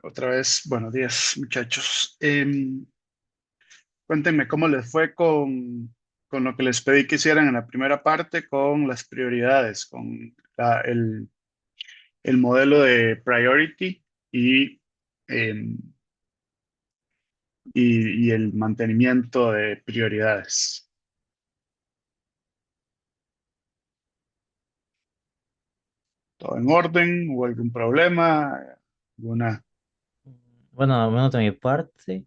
Otra vez, buenos días, muchachos. Cuéntenme cómo les fue con lo que les pedí que hicieran en la primera parte, con las prioridades, con el modelo de priority y, em, y el mantenimiento de prioridades. ¿Todo en orden? ¿Hubo algún problema? ¿Alguna? Bueno, al menos de mi parte,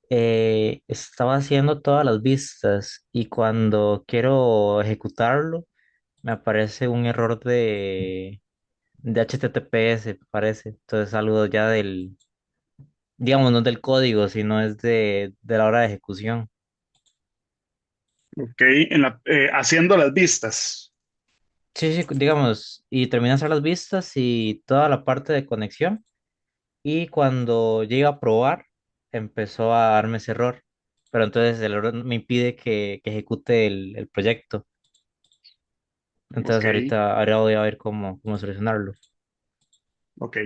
estaba haciendo todas las vistas y cuando quiero ejecutarlo, me aparece un error de HTTPS, me parece. Entonces, algo ya digamos, no del código, sino es de la hora de ejecución. Ok, haciendo las vistas. Sí, sí, digamos, y terminé de hacer las vistas y toda la parte de conexión. Y cuando llego a probar, empezó a darme ese error. Pero entonces el error me impide que ejecute el proyecto. Ok, Entonces ahora voy a ver cómo solucionarlo. ok.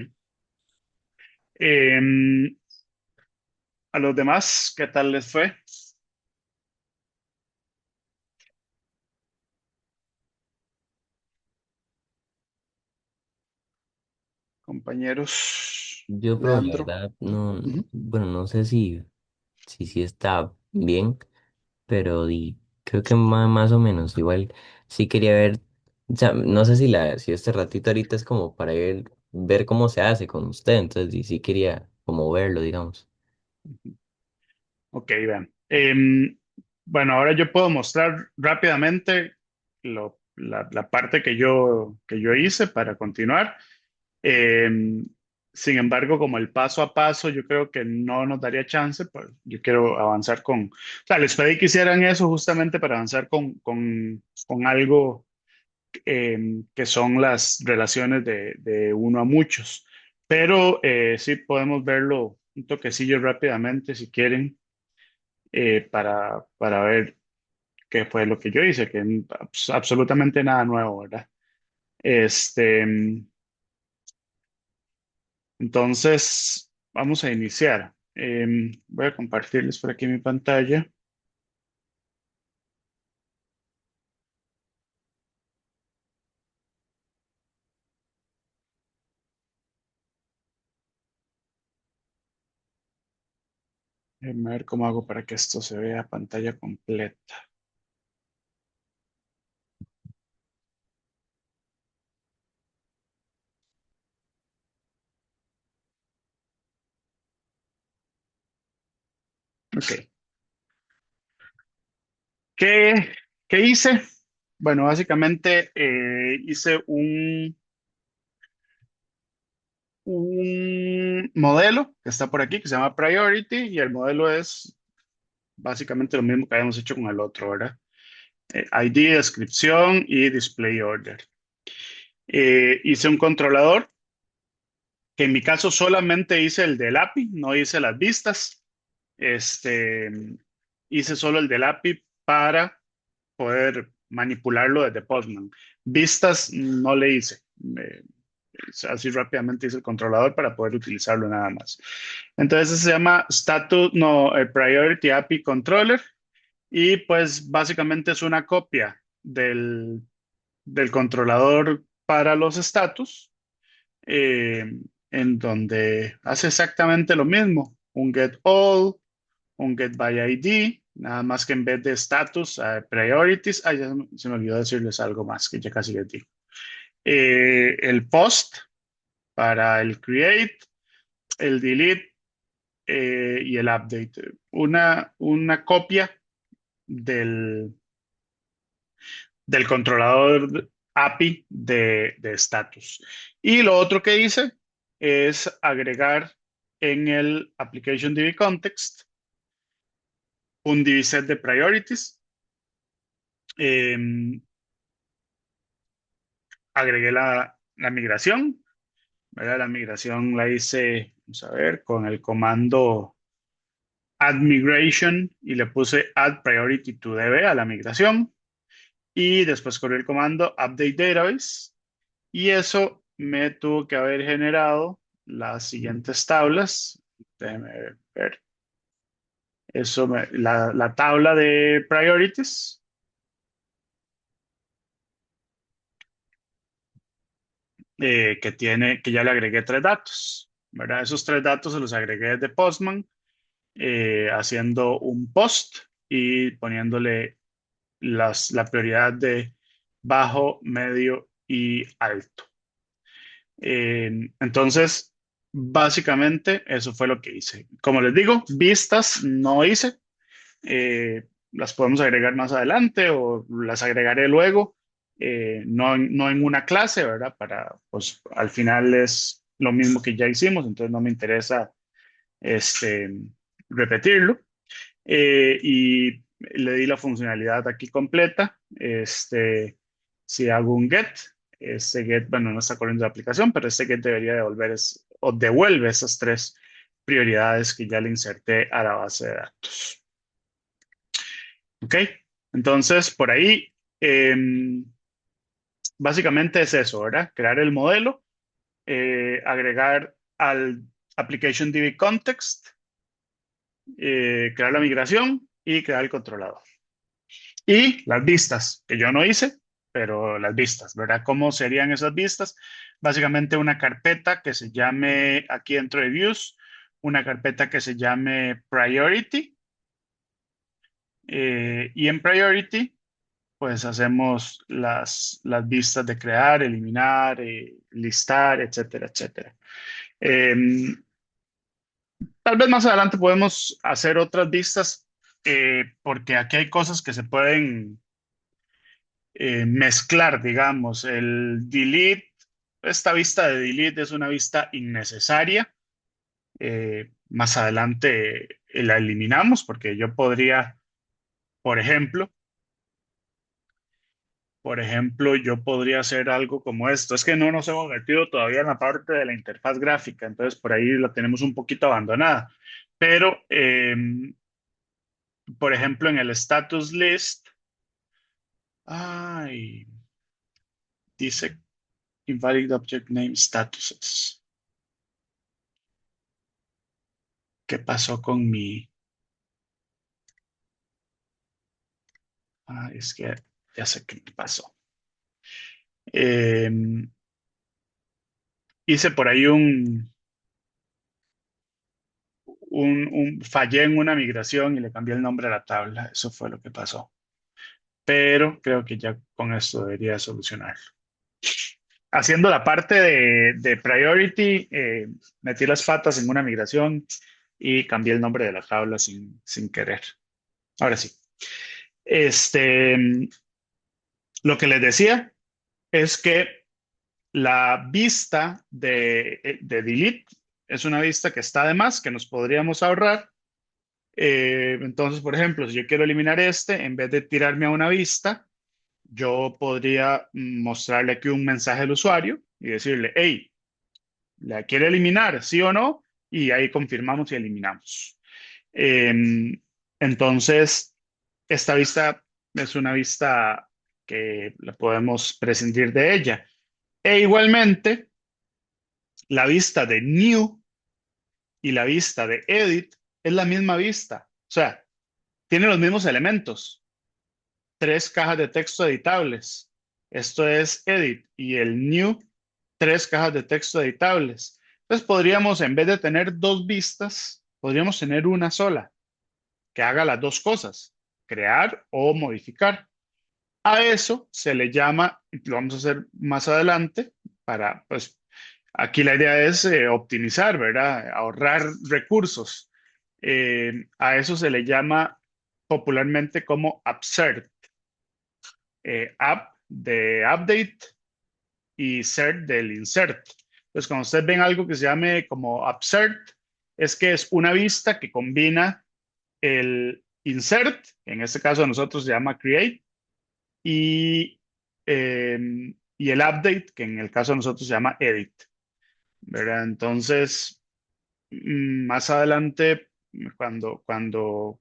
Em, a los demás, ¿qué tal les fue? Compañeros, Yo, pero la Leandro. verdad, no, Ujú. bueno, no sé si está bien, pero creo que más o menos, igual sí quería ver, o sea, no sé si este ratito ahorita es como para ver cómo se hace con usted, entonces sí quería como verlo, digamos. Ok, vean. Bueno, ahora yo puedo mostrar rápidamente la parte que yo hice para continuar. Em, Sin embargo, como el paso a paso, yo creo que no nos daría chance, pues yo quiero avanzar o sea, les pedí que hicieran eso justamente para avanzar con algo que son las relaciones de uno a muchos. Pero sí podemos verlo un toquecillo rápidamente si quieren, para ver qué fue lo que yo hice, que absolutamente nada nuevo, ¿verdad? Este, entonces, vamos a iniciar. Voy a compartirles por aquí mi pantalla. Déjenme ver cómo hago para que esto se vea pantalla completa. Ok. ¿Qué, qué hice? Bueno, básicamente hice un modelo que está por aquí, que se llama Priority, y el modelo es básicamente lo mismo que habíamos hecho con el otro, ¿verdad? ID, descripción y display order. Hice un controlador, que en mi caso solamente hice el del API, no hice las vistas. Este, Hice solo el del API para poder manipularlo desde Postman. Vistas no le hice. Así rápidamente hice el controlador para poder utilizarlo nada más. Entonces se llama Status, no, Priority API Controller, y pues básicamente es una copia del controlador para los status, eh, en donde hace exactamente lo mismo, un get all, un get by ID, nada más que en vez de status, priorities, ya se me olvidó decirles algo más que ya casi les digo. El post para el create, el delete, y el update. Una copia del, del controlador API de status. Y lo otro que hice es agregar en el Application DB Context un DB set de priorities. Eh, Agregué la migración, ¿verdad? La migración la hice, vamos a ver, con el comando add migration, y le puse add priority to DB a la migración. Y después corrí el comando update database, y eso me tuvo que haber generado las siguientes tablas. Déjenme ver. La tabla de priorities, que ya le agregué 3 datos, ¿verdad? Esos 3 datos se los agregué desde Postman, haciendo un post y poniéndole la prioridad de bajo, medio y alto. Entonces, básicamente eso fue lo que hice. Como les digo, vistas no hice. Las podemos agregar más adelante o las agregaré luego, no en una clase, ¿verdad? Pues al final es lo mismo que ya hicimos, entonces no me interesa este, repetirlo. Y le di la funcionalidad aquí completa. Si hago un get, este get, bueno, no está corriendo la aplicación, pero este get debería devolver o devuelve esas 3 prioridades que ya le inserté a la base de datos. ¿Ok? Entonces, por ahí, básicamente es eso, ¿verdad? Crear el modelo, agregar al Application DB Context, crear la migración y crear el controlador. Y las vistas, que yo no hice, pero las vistas, ¿verdad? ¿Cómo serían esas vistas? Básicamente una carpeta que se llame, aquí dentro de Views, una carpeta que se llame Priority. Y en Priority, pues hacemos las vistas de crear, eliminar, listar, etcétera, etcétera. Tal vez más adelante podemos hacer otras vistas, porque aquí hay cosas que se pueden mezclar, digamos. El delete, esta vista de delete es una vista innecesaria. Más adelante la eliminamos porque yo podría, por ejemplo, yo podría hacer algo como esto. Es que no nos hemos metido todavía en la parte de la interfaz gráfica, entonces por ahí la tenemos un poquito abandonada. Pero, por ejemplo, en el status list, ay, dice invalid object name statuses. ¿Qué pasó con mi? Es que ya sé qué pasó. Eh, Hice por ahí fallé en una migración y le cambié el nombre a la tabla. Eso fue lo que pasó. Pero creo que ya con esto debería solucionarlo. Haciendo la parte de priority, metí las patas en una migración y cambié el nombre de la tabla sin querer. Ahora sí. Este, lo que les decía es que la vista de delete es una vista que está de más, que nos podríamos ahorrar. Entonces, por ejemplo, si yo quiero eliminar en vez de tirarme a una vista, yo podría mostrarle aquí un mensaje al usuario y decirle, hey, ¿la quiere eliminar? ¿Sí o no? Y ahí confirmamos y eliminamos. Eh, entonces, esta vista es una vista que la podemos prescindir de ella. E igualmente, la vista de New y la vista de Edit es la misma vista. O sea, tiene los mismos elementos. 3 cajas de texto editables. Esto es Edit y el New, 3 cajas de texto editables. Entonces podríamos, en vez de tener 2 vistas, podríamos tener una sola que haga las 2 cosas, crear o modificar. A eso se le llama, lo vamos a hacer más adelante, pues, aquí la idea es optimizar, ¿verdad? Ahorrar recursos. A eso se le llama popularmente como upsert. Up de update y cert del insert. Entonces, cuando ustedes ven algo que se llame como upsert, es que es una vista que combina el insert, en este caso a nosotros se llama create, y, y el update, que en el caso de nosotros se llama edit, ¿verdad? Entonces, más adelante, cuando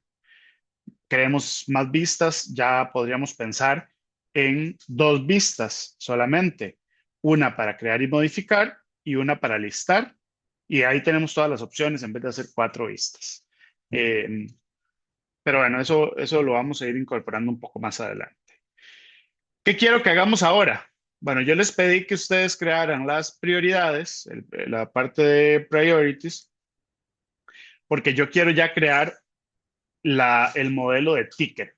queremos más vistas, ya podríamos pensar en 2 vistas solamente, una para crear y modificar y una para listar Y ahí tenemos todas las opciones en vez de hacer 4 vistas. Eh, pero bueno, eso lo vamos a ir incorporando un poco más adelante. ¿Qué quiero que hagamos ahora? Bueno, yo les pedí que ustedes crearan las prioridades, la parte de priorities, porque yo quiero ya crear el modelo de ticket.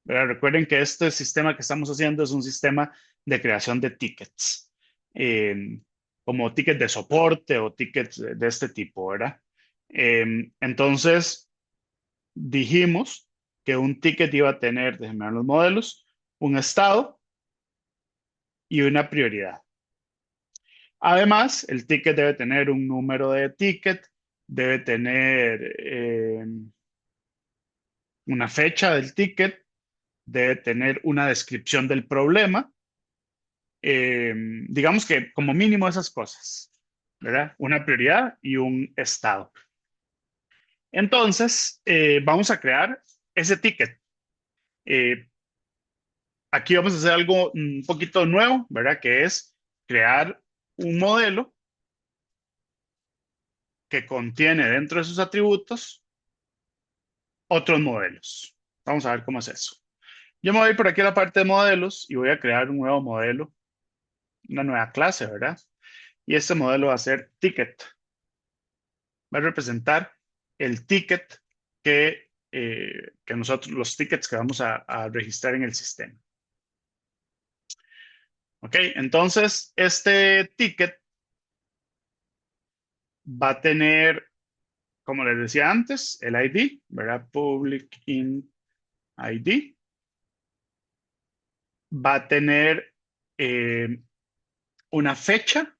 ¿Verdad? Recuerden que este sistema que estamos haciendo es un sistema de creación de tickets, eh, como tickets de soporte o tickets de este tipo, ¿verdad? Entonces, dijimos que un ticket iba a tener, déjenme ver los modelos, un estado y una prioridad. Además, el ticket debe tener un número de ticket, debe tener una fecha del ticket, debe tener una descripción del problema. Digamos que como mínimo esas cosas, ¿verdad? Una prioridad y un estado. Entonces, vamos a crear ese ticket. Eh, Aquí vamos a hacer algo un poquito nuevo, ¿verdad? Que es crear un modelo que contiene dentro de sus atributos otros modelos. Vamos a ver cómo es eso. Yo me voy por aquí a la parte de modelos y voy a crear un nuevo modelo, una nueva clase, ¿verdad? Y este modelo va a ser ticket. Va a representar el ticket que nosotros, los tickets que vamos a registrar en el sistema. Ok, entonces este ticket va a tener, como les decía antes, el ID, ¿verdad? Public in ID. Va a tener eh, una fecha,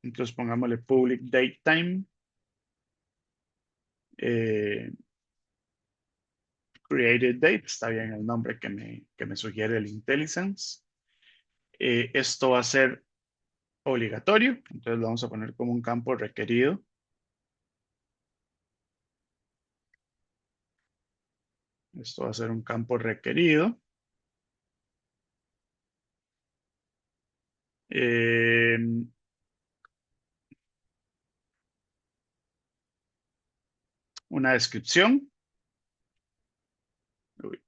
entonces pongámosle public date time, eh, created date, está bien el nombre que me sugiere el IntelliSense. Esto va a ser obligatorio, entonces lo vamos a poner como un campo requerido. Esto va a ser un campo requerido. Eh, una descripción. Uy,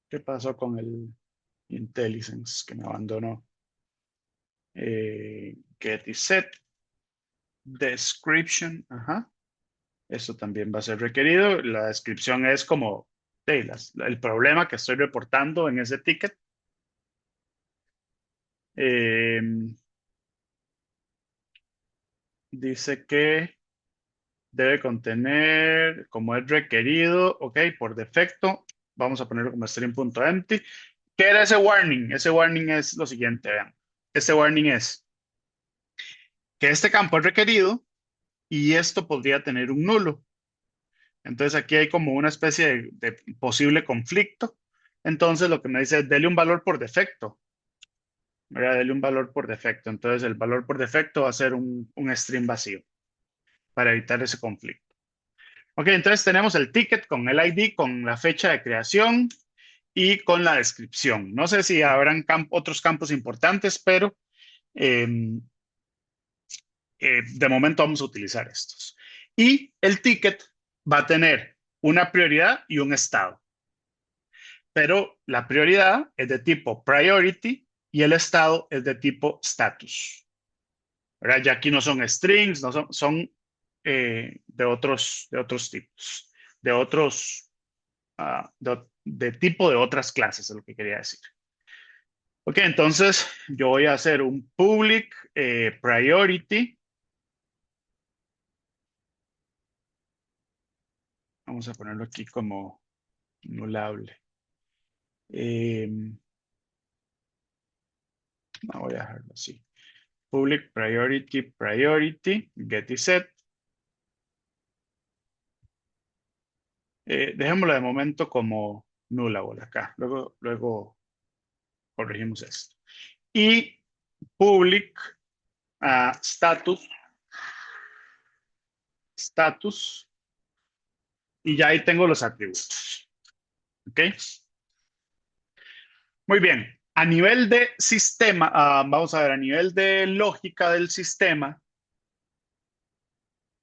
¿qué pasó con el IntelliSense que me abandonó? Get y set. Description. Ajá. Eso también va a ser requerido. La descripción es como el problema que estoy reportando en ese ticket. Eh, Dice que debe contener, como es requerido, ok, por defecto, vamos a ponerlo como string.empty. ¿Qué era ese warning? Ese warning es lo siguiente, vean. Este warning es que este campo es requerido y esto podría tener un nulo. Entonces aquí hay como una especie de posible conflicto. Entonces lo que me dice es, dele un valor por defecto. ¿Verdad? Dele un valor por defecto. Entonces el valor por defecto va a ser un string vacío para evitar ese conflicto. Ok, entonces tenemos el ticket con el ID, con la fecha de creación y con la descripción. No sé si habrán otros campos importantes, pero eh, de momento vamos a utilizar estos. Y el ticket va a tener una prioridad y un estado. Pero la prioridad es de tipo priority y el estado es de tipo status. ¿Verdad? Ya aquí no son strings, no son de otros tipos, de otros de tipo de otras clases, es lo que quería decir. Ok, entonces yo voy a hacer un public priority. Vamos a ponerlo aquí como nulable. No voy a dejarlo así. Public priority, priority, get y set. Dejémoslo de momento como nullable acá. Luego corregimos esto. Y public status status, y ya ahí tengo los atributos. ¿Ok? Muy bien. A nivel de sistema, vamos a ver, a nivel de lógica del sistema,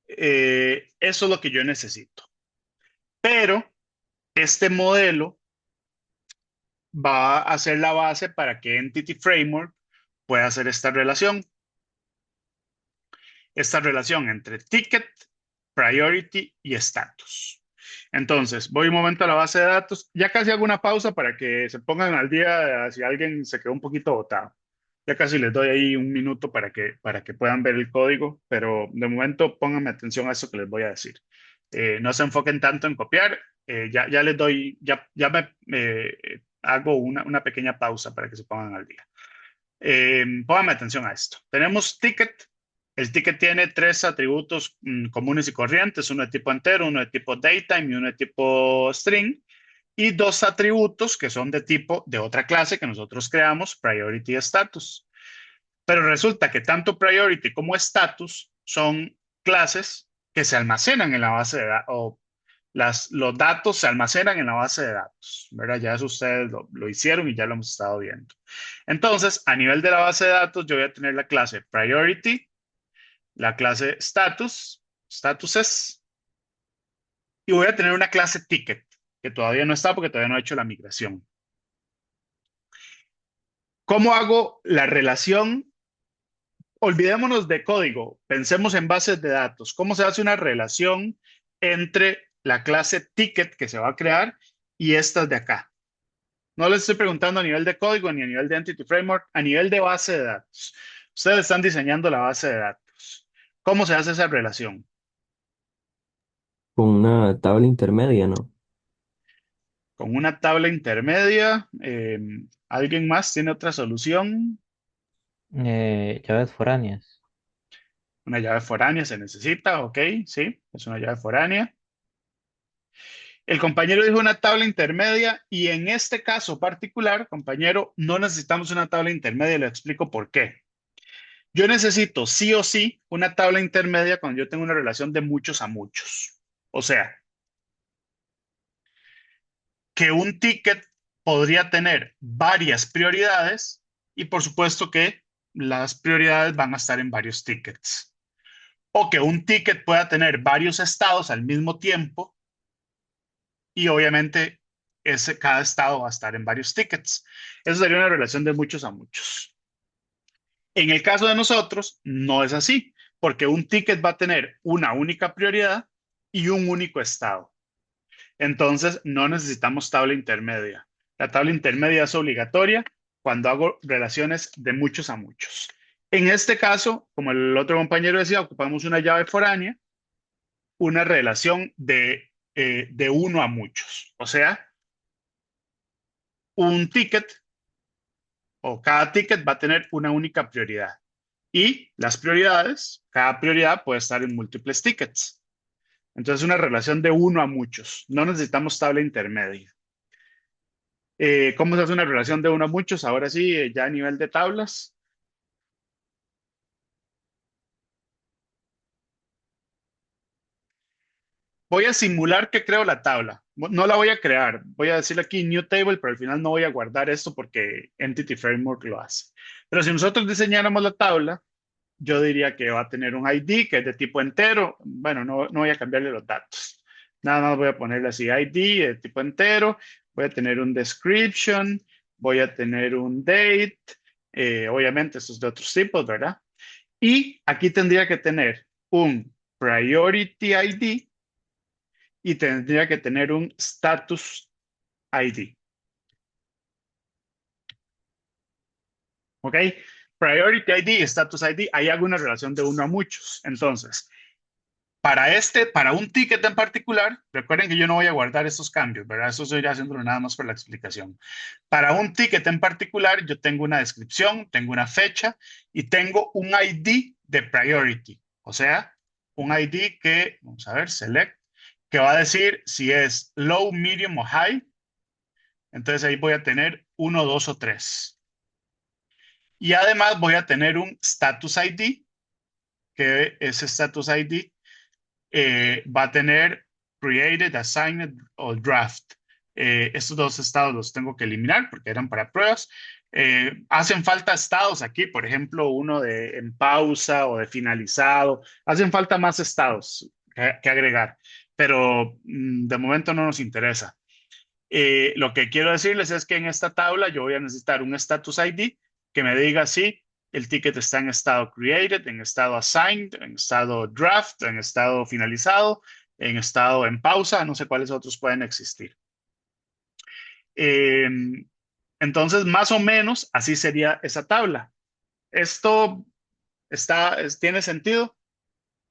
eso es lo que yo necesito. Pero este modelo va a ser la base para que Entity Framework pueda hacer esta relación entre ticket, priority y status. Entonces, voy un momento a la base de datos. Ya casi hago una pausa para que se pongan al día si alguien se quedó un poquito botado. Ya casi les doy ahí un minuto para que puedan ver el código, pero de momento pónganme atención a eso que les voy a decir. No se enfoquen tanto en copiar. Ya les doy, ya me hago una pequeña pausa para que se pongan al día. Pónganme atención a esto. Tenemos ticket. El ticket tiene tres atributos comunes y corrientes, uno de tipo entero, uno de tipo datetime y uno de tipo string, y dos atributos que son de tipo de otra clase que nosotros creamos, priority y status. Pero resulta que tanto priority como status son clases que se almacenan en la base de datos, o los datos se almacenan en la base de datos, ¿verdad? Ya eso ustedes lo hicieron y ya lo hemos estado viendo. Entonces, a nivel de la base de datos, yo voy a tener la clase priority, la clase statuses, y voy a tener una clase ticket, que todavía no está porque todavía no he hecho la migración. ¿Cómo hago la relación? Olvidémonos de código, pensemos en bases de datos. ¿Cómo se hace una relación entre la clase ticket que se va a crear y estas de acá? No les estoy preguntando a nivel de código ni a nivel de Entity Framework, a nivel de base de datos. Ustedes están diseñando la base de datos. ¿Cómo se hace esa relación? Con una tabla intermedia, ¿no? Con una tabla intermedia. ¿Alguien más tiene otra solución? Llaves foráneas. Una llave foránea se necesita, ok, sí, es una llave foránea. El compañero dijo una tabla intermedia y en este caso particular, compañero, no necesitamos una tabla intermedia, le explico por qué. Yo necesito sí o sí una tabla intermedia cuando yo tengo una relación de muchos a muchos. O sea, que un ticket podría tener varias prioridades y por supuesto que las prioridades van a estar en varios tickets. O que un ticket pueda tener varios estados al mismo tiempo y obviamente cada estado va a estar en varios tickets. Eso sería una relación de muchos a muchos. En el caso de nosotros, no es así, porque un ticket va a tener una única prioridad y un único estado. Entonces, no necesitamos tabla intermedia. La tabla intermedia es obligatoria cuando hago relaciones de muchos a muchos. En este caso, como el otro compañero decía, ocupamos una llave foránea, una relación de uno a muchos. O sea, un ticket o cada ticket va a tener una única prioridad. Y las prioridades, cada prioridad puede estar en múltiples tickets. Entonces, una relación de uno a muchos. No necesitamos tabla intermedia. ¿Cómo se hace una relación de uno a muchos? Ahora sí, ya a nivel de tablas. Voy a simular que creo la tabla. No la voy a crear. Voy a decirle aquí new table, pero al final no voy a guardar esto porque Entity Framework lo hace. Pero si nosotros diseñáramos la tabla, yo diría que va a tener un ID que es de tipo entero. Bueno, no voy a cambiarle los datos. Nada más voy a ponerle así ID de tipo entero. Voy a tener un description. Voy a tener un date. Obviamente, estos de otros tipos, ¿verdad? Y aquí tendría que tener un priority ID y tendría que tener un status ID. ¿Ok? Priority ID y status ID, ahí hago una relación de uno a muchos. Entonces, para un ticket en particular, recuerden que yo no voy a guardar estos cambios, ¿verdad? Eso estoy haciéndolo nada más por la explicación. Para un ticket en particular, yo tengo una descripción, tengo una fecha y tengo un ID de priority. O sea, un ID que, vamos a ver, select, que va a decir si es low, medium o high. Entonces ahí voy a tener uno, dos o tres. Y además voy a tener un status ID, que ese status ID va a tener created, assigned o draft. Estos dos estados los tengo que eliminar porque eran para pruebas. Hacen falta estados aquí, por ejemplo, uno de en pausa o de finalizado. Hacen falta más estados que agregar, pero de momento no nos interesa. Lo que quiero decirles es que en esta tabla yo voy a necesitar un status ID que me diga si el ticket está en estado created, en estado assigned, en estado draft, en estado finalizado, en estado en pausa, no sé cuáles otros pueden existir. Eh, entonces, más o menos así sería esa tabla. ¿Esto tiene sentido?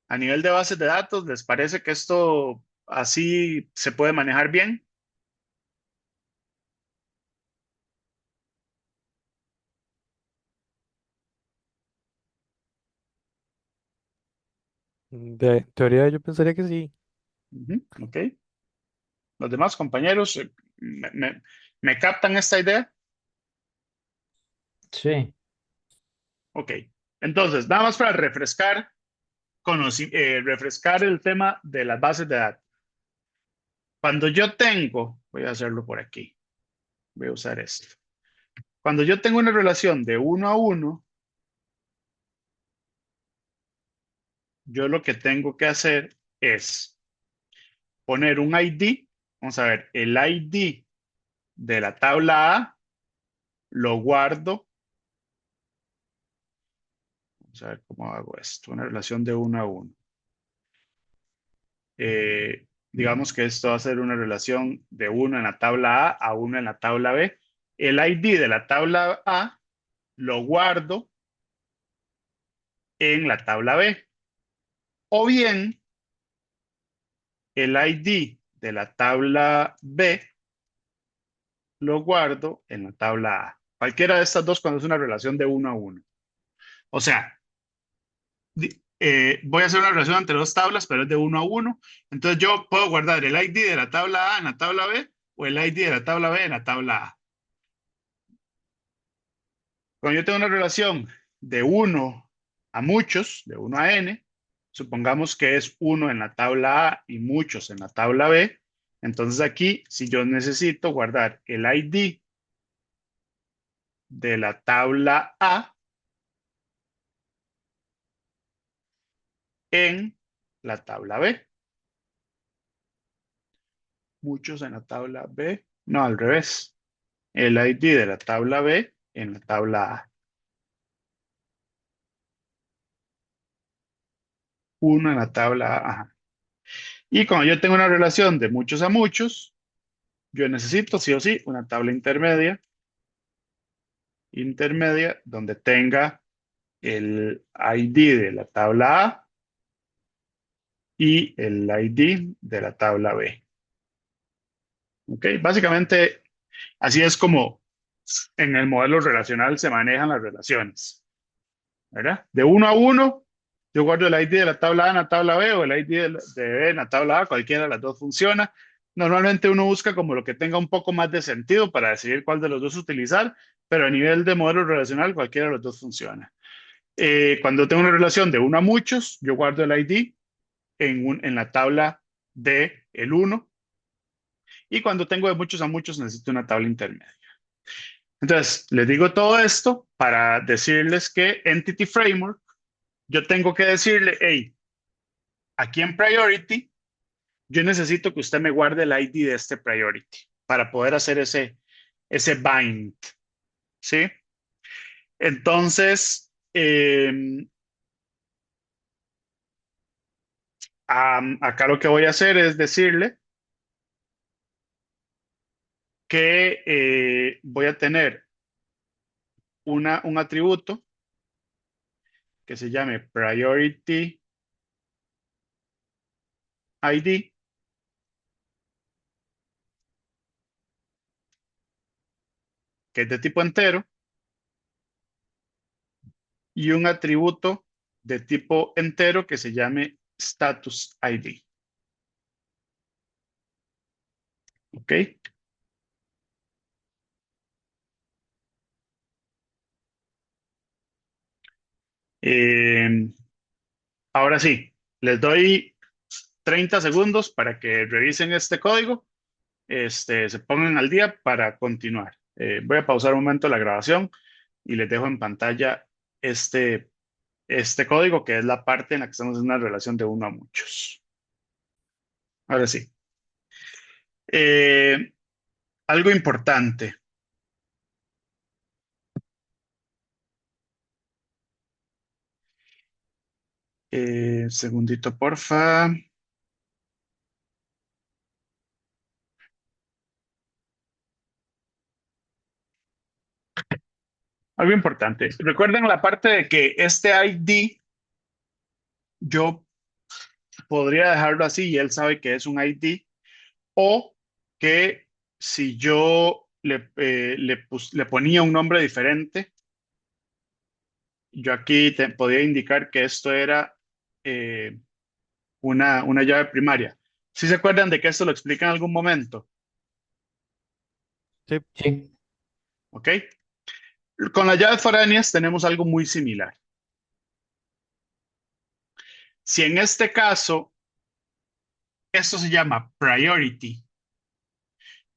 A nivel de bases de datos, ¿les parece que esto así se puede manejar bien? De teoría yo pensaría que sí. Ujú, ok. Los demás compañeros me captan esta idea. Sí, Ok. Entonces, nada más para refrescar, refrescar el tema de las bases de datos. Cuando yo tengo, voy a hacerlo por aquí, voy a usar esto. Cuando yo tengo una relación de uno a uno, yo lo que tengo que hacer es poner un ID. Vamos a ver, el ID de la tabla A lo guardo. Vamos a ver cómo hago esto. Una relación de uno a uno. Digamos que esto va a ser una relación de uno en la tabla A uno en la tabla B. El ID de la tabla A lo guardo en la tabla B. O bien, el ID de la tabla B lo guardo en la tabla A. Cualquiera de estas dos cuando es una relación de uno a uno. O sea, voy a hacer una relación entre dos tablas, pero es de uno a uno. Entonces yo puedo guardar el ID de la tabla A en la tabla B o el ID de la tabla B en la tabla A. Cuando yo tengo una relación de uno a muchos, de uno a n, supongamos que es uno en la tabla A y muchos en la tabla B, entonces aquí, si yo necesito guardar el ID de la tabla A en la tabla B, muchos en la tabla B, no, al revés, el ID de la tabla B en la tabla A, uno en la tabla A, ajá. Y cuando yo tengo una relación de muchos a muchos, yo necesito sí o sí una tabla intermedia donde tenga el ID de la tabla A y el ID de la tabla B. ¿Ok? Básicamente, así es como en el modelo relacional se manejan las relaciones, ¿verdad? De uno a uno, yo guardo el ID de la tabla A en la tabla B o el ID de B en la tabla A, cualquiera de las dos funciona. Normalmente uno busca como lo que tenga un poco más de sentido para decidir cuál de los dos utilizar, pero a nivel de modelo relacional, cualquiera de los dos funciona. Cuando tengo una relación de uno a muchos, yo guardo el ID en la tabla de el uno y cuando tengo de muchos a muchos necesito una tabla intermedia. Entonces, les digo todo esto para decirles que Entity Framework, yo tengo que decirle, hey, aquí en Priority, yo necesito que usted me guarde el ID de este Priority para poder hacer ese bind, ¿sí? Entonces, acá lo que voy a hacer es decirle que voy a tener un atributo que se llame Priority ID, que es de tipo entero, y un atributo de tipo entero que se llame Status ID. ¿Ok? Eh, ahora sí, les doy 30 segundos para que revisen este código, se pongan al día para continuar. Voy a pausar un momento la grabación y les dejo en pantalla este, este código, que es la parte en la que estamos en una relación de uno a muchos. Ahora sí. Eh, Algo importante. Segundito, porfa. Algo importante. Recuerden la parte de que este ID yo podría dejarlo así y él sabe que es un ID, o que si yo le ponía un nombre diferente, yo aquí podía indicar que esto era eh, una llave primaria. ¿Sí se acuerdan de que esto lo explica en algún momento? Sí, Sí. ¿Ok? Con las llaves foráneas tenemos algo muy similar. Si en este caso esto se llama priority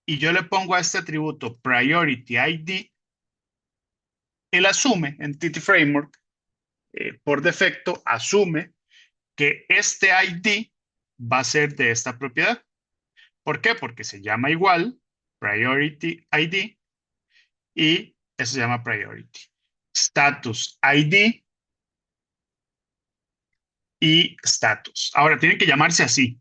y yo le pongo a este atributo priority ID, él asume, Entity Framework, por defecto, asume que este ID va a ser de esta propiedad. ¿Por qué? Porque se llama igual, priority ID, y eso se llama priority. Status ID y status. Ahora, tiene que llamarse así,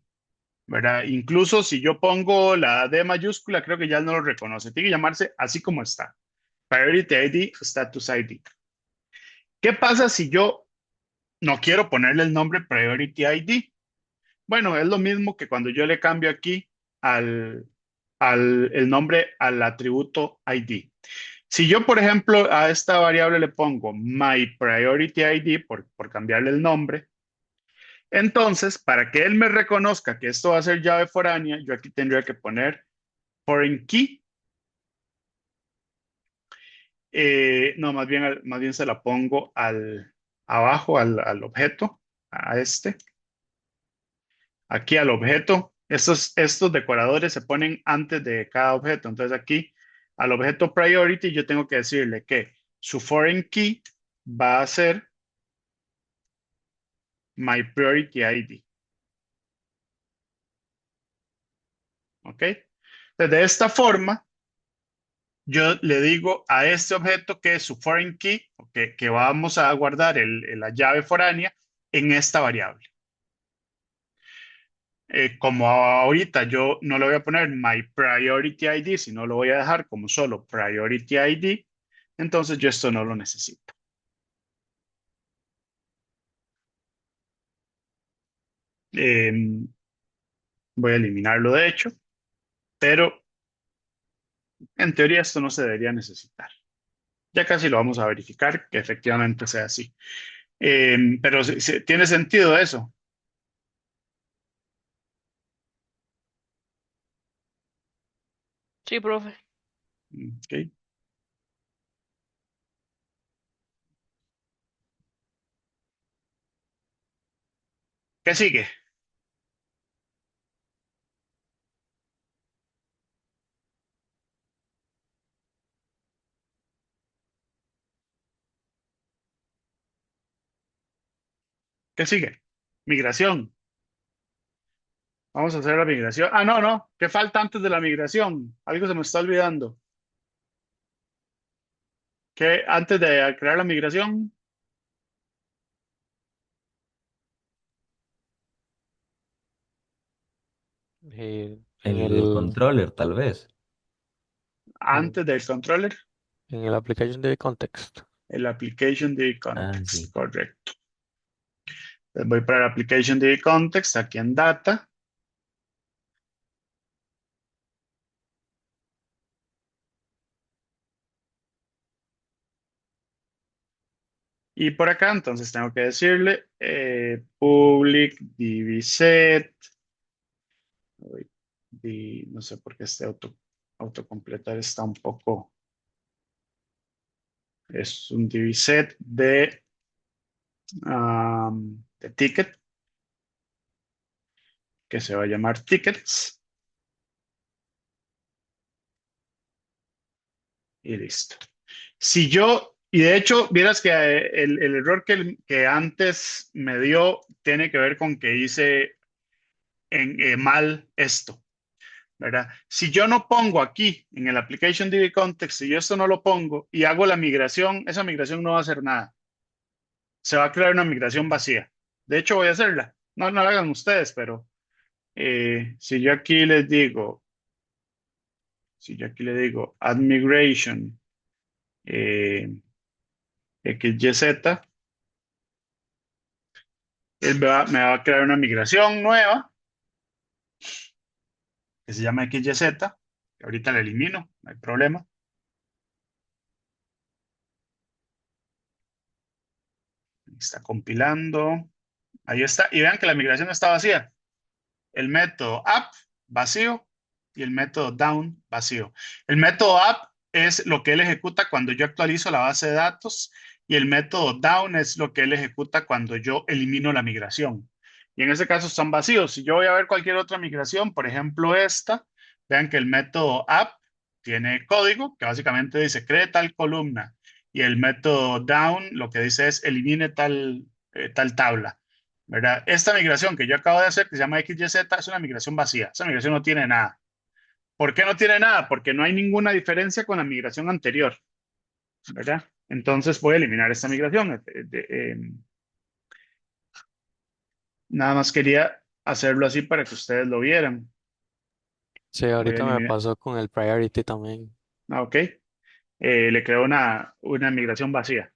¿verdad? Incluso si yo pongo la D mayúscula, creo que ya no lo reconoce. Tiene que llamarse así como está. Priority ID, status ID. ¿Qué pasa si yo no quiero ponerle el nombre priority ID? Bueno, es lo mismo que cuando yo le cambio aquí al, el nombre al atributo ID. Si yo, por ejemplo, a esta variable le pongo my priority ID por cambiarle el nombre, entonces, para que él me reconozca que esto va a ser llave foránea, yo aquí tendría que poner foreign key. No, más bien se la pongo abajo al objeto, a este. Aquí al objeto. Estos decoradores se ponen antes de cada objeto. Entonces aquí al objeto priority yo tengo que decirle que su foreign key va a ser my priority ID. ¿Ok? Entonces de esta forma yo le digo a este objeto que es su foreign key, que vamos a guardar la llave foránea en esta variable. Como ahorita yo no le voy a poner my priority ID, sino lo voy a dejar como solo priority ID, entonces yo esto no lo necesito. Eh, Voy a eliminarlo de hecho, pero en teoría esto no se debería necesitar. Ya casi lo vamos a verificar que efectivamente sea así. Pero tiene sentido eso. Sí, profe. Ok. ¿Qué sigue? ¿Qué sigue? Migración. Vamos a hacer la migración. Ah, no, no. ¿Qué falta antes de la migración? Algo se me está olvidando. ¿Qué antes de crear la migración? en El controller, tal vez. en, Antes del controller, en el application de context. el application de Ah, context. sí. Correcto. Entonces voy para el application de context, aquí en data. Y por acá, entonces tengo que decirle public divset. No sé por qué este autocompletar está un poco. Es un divset de ticket. que se va a llamar tickets y listo. Y de hecho, vieras que el error que antes me dio tiene que ver con que hice mal esto, ¿verdad? Si yo no pongo aquí en el Application DB Context, si yo esto no lo pongo y hago la migración, esa migración no va a hacer nada. Se va a crear una migración vacía. De hecho, voy a hacerla. No, no la hagan ustedes, pero si yo aquí les digo, add migration eh, XYZ, él me va a crear una migración nueva que se llama XYZ, que ahorita la elimino, no hay problema. Está compilando. Ahí está. Y vean que la migración está vacía. El método up vacío y el método down vacío. El método up es lo que él ejecuta cuando yo actualizo la base de datos y el método down es lo que él ejecuta cuando yo elimino la migración. Y en ese caso están vacíos. Si yo voy a ver cualquier otra migración, por ejemplo esta, vean que el método up tiene código que básicamente dice cree tal columna y el método down lo que dice es elimine tal tabla. ¿Verdad? Esta migración que yo acabo de hacer, que se llama XYZ, es una migración vacía. Esa migración no tiene nada. ¿Por qué no tiene nada? Porque no hay ninguna diferencia con la migración anterior, ¿verdad? Entonces voy a eliminar esta migración. Nada más quería hacerlo así para que ustedes lo vieran. Sí, Voy a ahorita me eliminar. pasó con el priority también. Ah, ok. Le creo una migración vacía.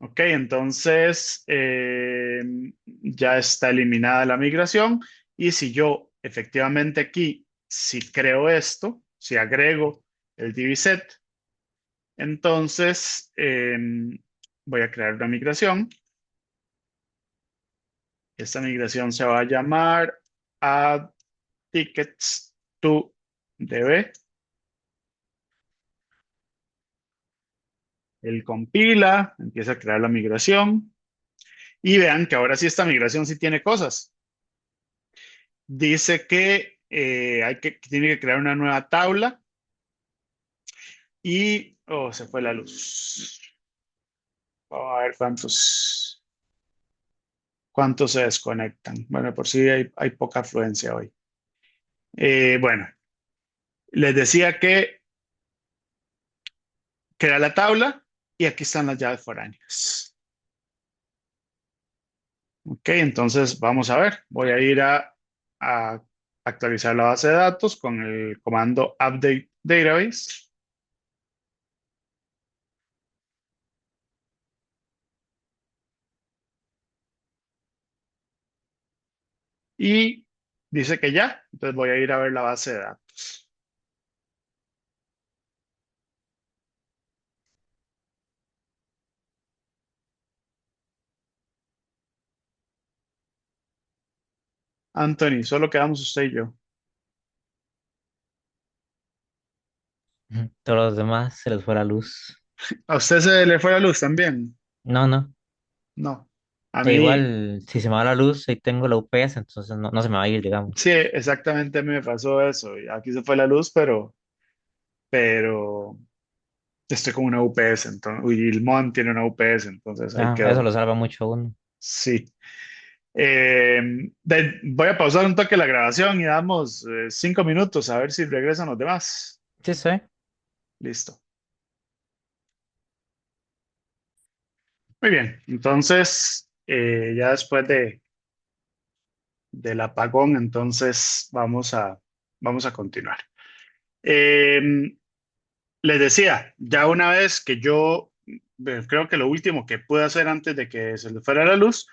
Ok, entonces ya está eliminada la migración y si yo efectivamente aquí, si creo esto, si agrego el dbset, entonces voy a crear una migración. Esta migración se va a llamar add tickets to db. Él compila, empieza a crear la migración y vean que ahora sí esta migración sí tiene cosas. Dice que tiene que crear una nueva tabla y se fue la luz. Vamos a ver cuántos se desconectan. Bueno, por si hay poca afluencia hoy. Bueno, les decía que crea la tabla y aquí están las llaves foráneas. Ok, entonces vamos a ver. Voy a ir a actualizar la base de datos con el comando update database. Y dice que ya, entonces voy a ir a ver la base de datos. Anthony, solo quedamos usted y yo. Todos los demás se les fue la luz. ¿A usted se le fue la luz también? No, no. No. A E mí, igual, si se me va la luz, ahí tengo la UPS, entonces no se me va a ir, digamos. sí, exactamente a mí me pasó eso. Y aquí se fue la luz, pero estoy con una UPS, entonces, y el MON tiene una UPS, entonces ahí Ah, eso quedó. lo salva mucho a uno. Sí. Voy a pausar un toque la grabación y damos 5 minutos a ver si regresan los demás. Sí, sí. Listo. Muy bien. Entonces, ya después del apagón, entonces vamos a continuar. Eh, Les decía, ya una vez que creo que lo último que pude hacer antes de que se le fuera la luz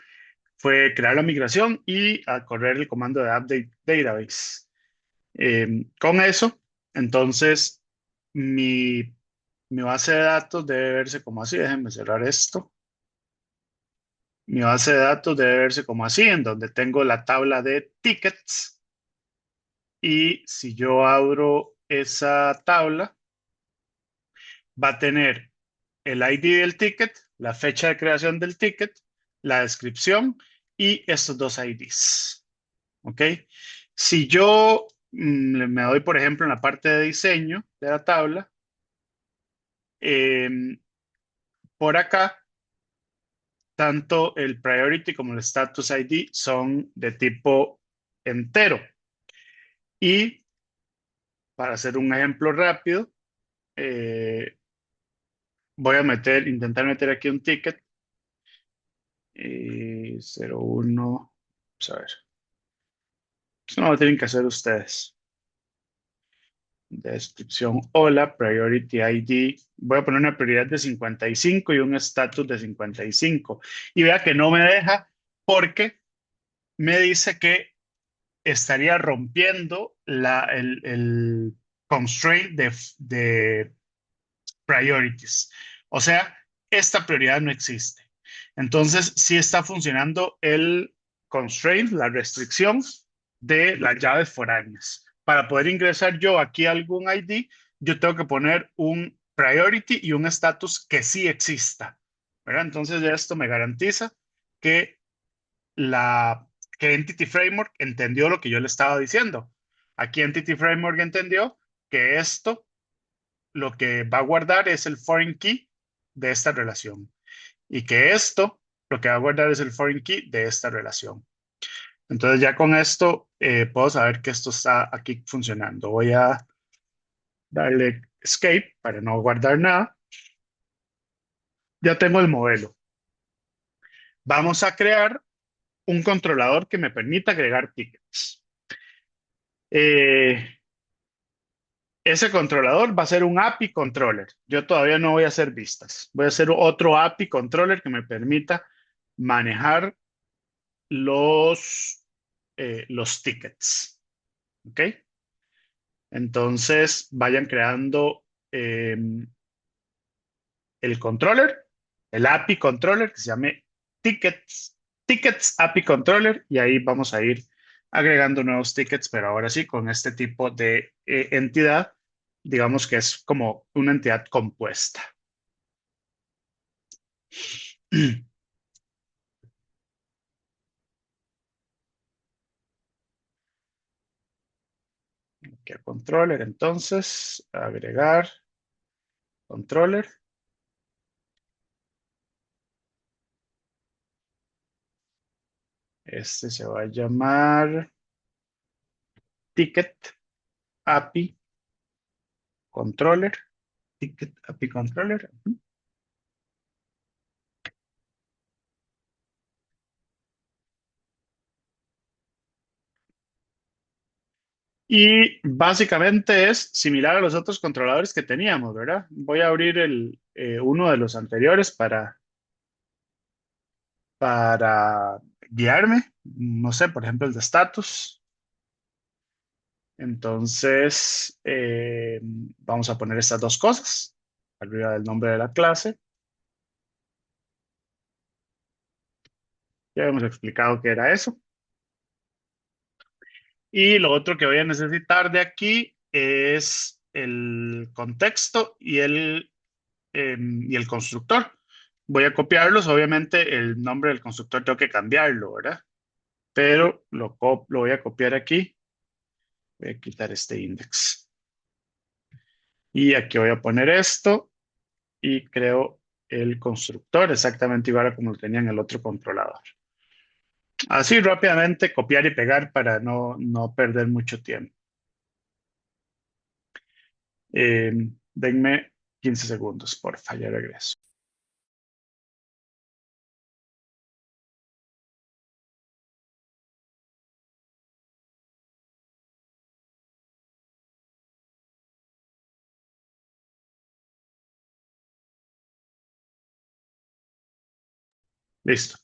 fue crear la migración y a correr el comando de update database. Con eso, entonces, mi, mi base de datos debe verse como así. Déjenme cerrar esto. Mi base de datos debe verse como así, en donde tengo la tabla de tickets. Y si yo abro esa tabla, va a tener el ID del ticket, la fecha de creación del ticket, la descripción y estos dos IDs. ¿Ok? Si yo me doy, por ejemplo, en la parte de diseño de la tabla, por acá, tanto el priority como el status ID son de tipo entero. Y para hacer un ejemplo rápido, voy a intentar meter aquí un ticket. 01, vamos a ver. Eso no lo tienen que hacer ustedes. Descripción, hola, priority ID. Voy a poner una prioridad de 55 y un estatus de 55. Y vea que no me deja porque me dice que estaría rompiendo el constraint de priorities. O sea, esta prioridad no existe. Entonces, sí está funcionando el constraint, la restricción de las llaves foráneas. Para poder ingresar yo aquí a algún ID, yo tengo que poner un priority y un status que sí exista, ¿verdad? Entonces, esto me garantiza que la que Entity Framework entendió lo que yo le estaba diciendo. Aquí Entity Framework entendió que esto lo que va a guardar es el foreign key de esta relación y que esto lo que va a guardar es el foreign key de esta relación. Entonces ya con esto puedo saber que esto está aquí funcionando. Voy a darle escape para no guardar nada. Ya tengo el modelo. Vamos a crear un controlador que me permita agregar tickets. Eh, Ese controlador va a ser un API controller. Yo todavía no voy a hacer vistas. Voy a hacer otro API controller que me permita manejar los tickets. ¿Ok? Entonces vayan creando el controller, el API controller que se llame tickets API controller y ahí vamos a ir agregando nuevos tickets, pero ahora sí con este tipo de entidad, digamos que es como una entidad compuesta. Aquí a controller, entonces, agregar controller. Este se va a llamar ticket API controller. Ticket API controller. Y básicamente es similar a los otros controladores que teníamos, ¿verdad? Voy a abrir uno de los anteriores para guiarme. No sé, por ejemplo, el de status. Entonces, vamos a poner estas dos cosas arriba del nombre de la clase. Ya hemos explicado qué era eso. Y lo otro que voy a necesitar de aquí es el contexto y el constructor. Voy a copiarlos, obviamente el nombre del constructor tengo que cambiarlo, ¿verdad? Pero lo voy a copiar aquí. Voy a quitar este index. Y aquí voy a poner esto y creo el constructor exactamente igual a como lo tenía en el otro controlador. Así rápidamente copiar y pegar para no perder mucho tiempo. Eh, Denme 15 segundos, porfa, ya regreso. Listo.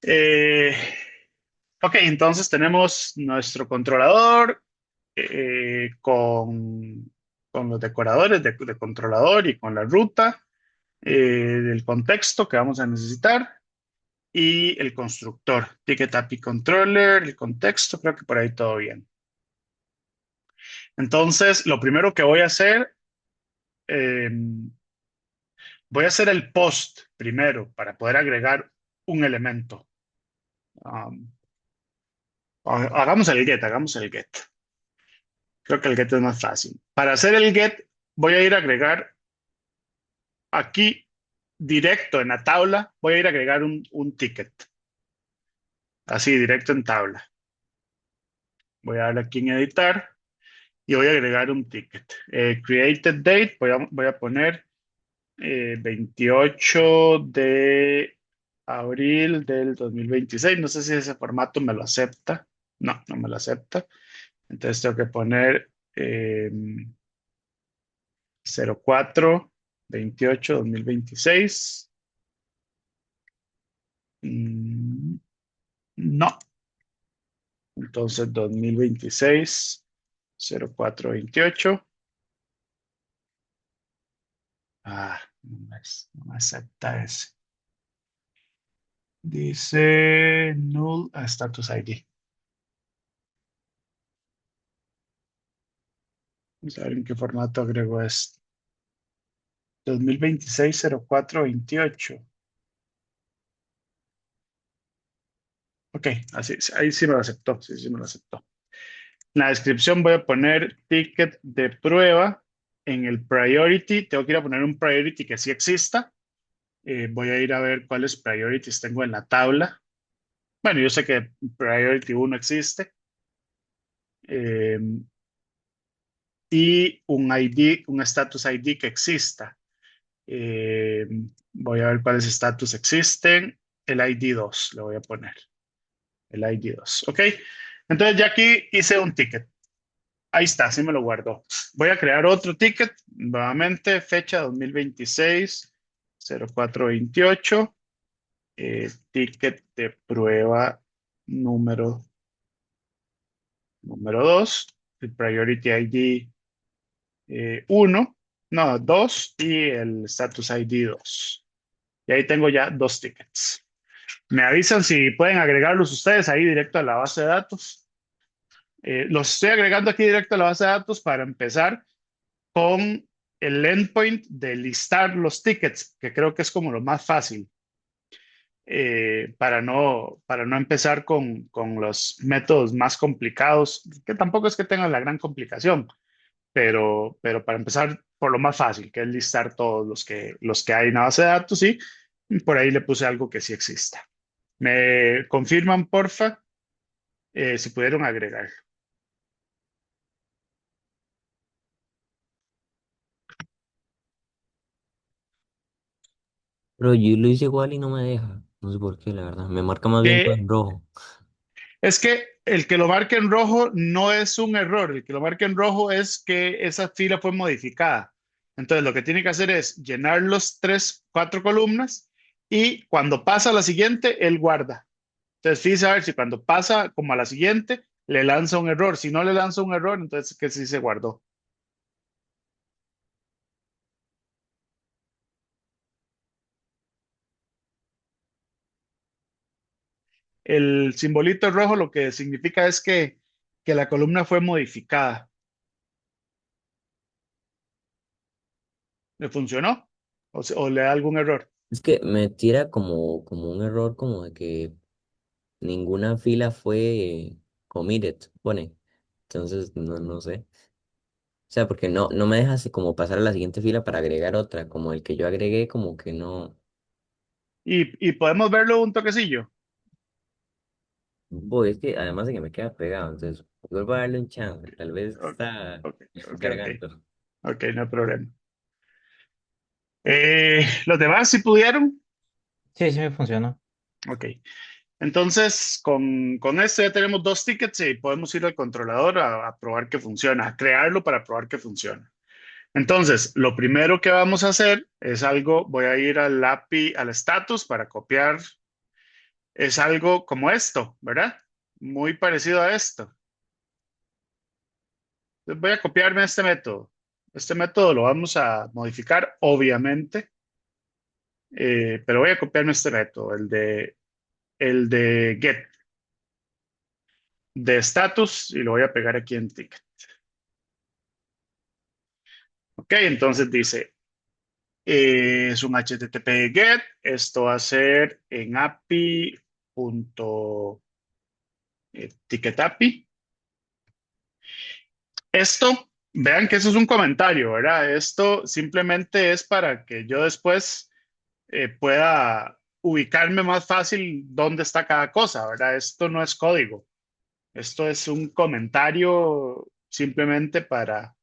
Eh, ok, entonces tenemos nuestro controlador con los decoradores de controlador y con la ruta, el contexto que vamos a necesitar y el constructor, Ticket API Controller, el contexto, creo que por ahí todo bien. Entonces, lo primero que eh, voy a hacer el post primero para poder agregar un elemento. Um, hagamos el get. Creo que el get es más fácil. Para hacer el get, voy a ir a agregar aquí directo en la tabla, voy a ir a agregar un ticket. Así, directo en tabla. Voy a darle aquí en editar y voy a agregar un ticket. Created date, voy a poner 28 de abril del 2026. No sé si ese formato me lo acepta. No, no me lo acepta. Entonces tengo que poner 04 28 2026. No, entonces 2026 04/28. No me acepta ese. Dice null status ID. Vamos a ver en qué formato agrego esto. 2026 04/28. Ok, así, ahí sí me lo aceptó. Sí, sí me lo aceptó. En la descripción voy a poner ticket de prueba. En el priority, tengo que ir a poner un priority que sí exista. Voy a ir a ver cuáles priorities tengo en la tabla. Bueno, yo sé que priority 1 existe. eh, y un ID, un status ID que exista. Eh, Voy a ver cuáles status existen. El ID 2 le voy a poner. El ID 2. Ok. Entonces ya aquí hice un ticket. Ahí está, sí me lo guardó. Voy a crear otro ticket. Nuevamente, fecha 2026, 04/28. Ticket de prueba número, número 2. El Priority ID 1, no, 2 y el Status ID 2. Y ahí tengo ya dos tickets. Me avisan si pueden agregarlos ustedes ahí directo a la base de datos. Los estoy agregando aquí directo a la base de datos para empezar con el endpoint de listar los tickets, que creo que es como lo más fácil, para no empezar con los métodos más complicados, que tampoco es que tengan la gran complicación, pero para empezar por lo más fácil, que es listar todos los que hay en la base de datos, y por ahí le puse algo que sí exista. ¿Me confirman, porfa, si pudieron agregar? Pero yo lo hice igual y no me deja. No sé por qué, la verdad. Me marca más bien todo en rojo. Es que el que lo marque en rojo no es un error, el que lo marque en rojo es que esa fila fue modificada. Entonces lo que tiene que hacer es llenar los tres, cuatro columnas y cuando pasa a la siguiente, él guarda. Entonces fíjese a ver si cuando pasa como a la siguiente, le lanza un error. Si no le lanza un error, entonces que sí se guardó. El simbolito rojo lo que significa es que la columna fue modificada. ¿Le funcionó? O le da algún error? Es que me tira como un error como de que ninguna fila fue committed, pone. Entonces, no sé. O sea, porque no me deja así como pasar a la siguiente fila para agregar otra. Como el que yo agregué, como que no. Y podemos verlo un toquecillo. Voy, es que además de que me queda pegado, entonces vuelvo a darle un chance. Tal vez Ok, está ok, ok, ok. cargando. Ok, no hay problema. Los demás, si pudieron. Sí, sí me funcionó. Ok. Entonces, con esto ya tenemos dos tickets y podemos ir al controlador a probar que funciona, a crearlo para probar que funciona. Entonces, lo primero que vamos a hacer es algo, voy a ir al API, al status para copiar, es algo como esto, ¿verdad? Muy parecido a esto. Entonces, voy a copiarme este método. Este método lo vamos a modificar, obviamente, pero voy a copiarme este método, el de get, de status, y lo voy a pegar aquí en ticket. Ok, entonces dice, es un HTTP GET, esto va a ser en API punto ticket API. Esto, vean que eso es un comentario, ¿verdad? Esto simplemente es para que yo después pueda ubicarme más fácil dónde está cada cosa, ¿verdad? Esto no es código, esto es un comentario simplemente para,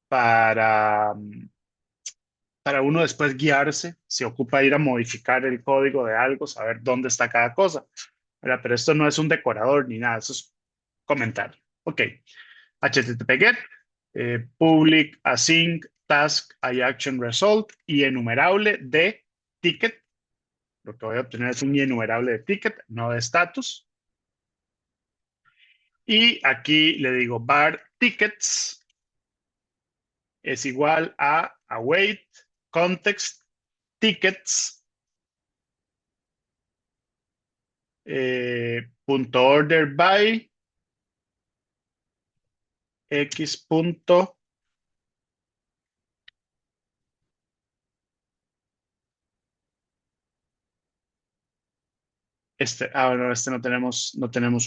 para uno después guiarse, si ocupa ir a modificar el código de algo, saber dónde está cada cosa, ¿verdad? Pero esto no es un decorador ni nada, eso es comentario. Ok, HTTP GET, public async task iAction result y enumerable de ticket. Lo que voy a obtener es un enumerable de ticket, no de status. Y aquí le digo var tickets es igual a await context tickets punto order by x punto bueno, este no tenemos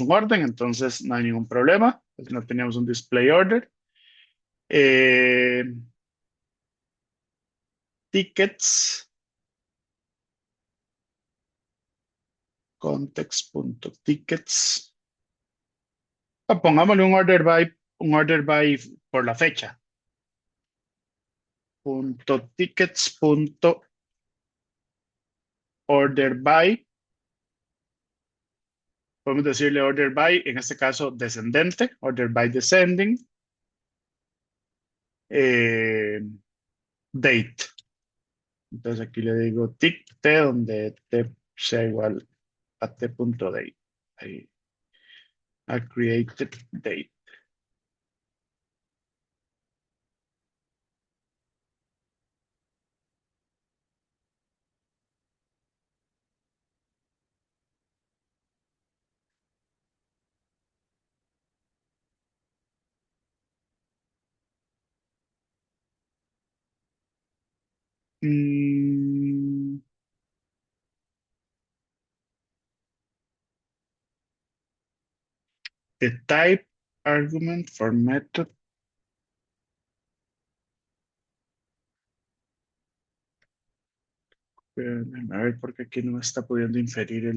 un orden, entonces no hay ningún problema. No teníamos un display order. Eh, tickets context.tickets. Pongámosle un order by por la fecha. Punto tickets punto order by. Podemos decirle order by, en este caso descendente, order by descending. eh, date. Entonces aquí le digo tick t donde t sea igual a t.date. Ahí, a created date. Mm, the type argument for method. A ver, porque aquí no me está pudiendo inferir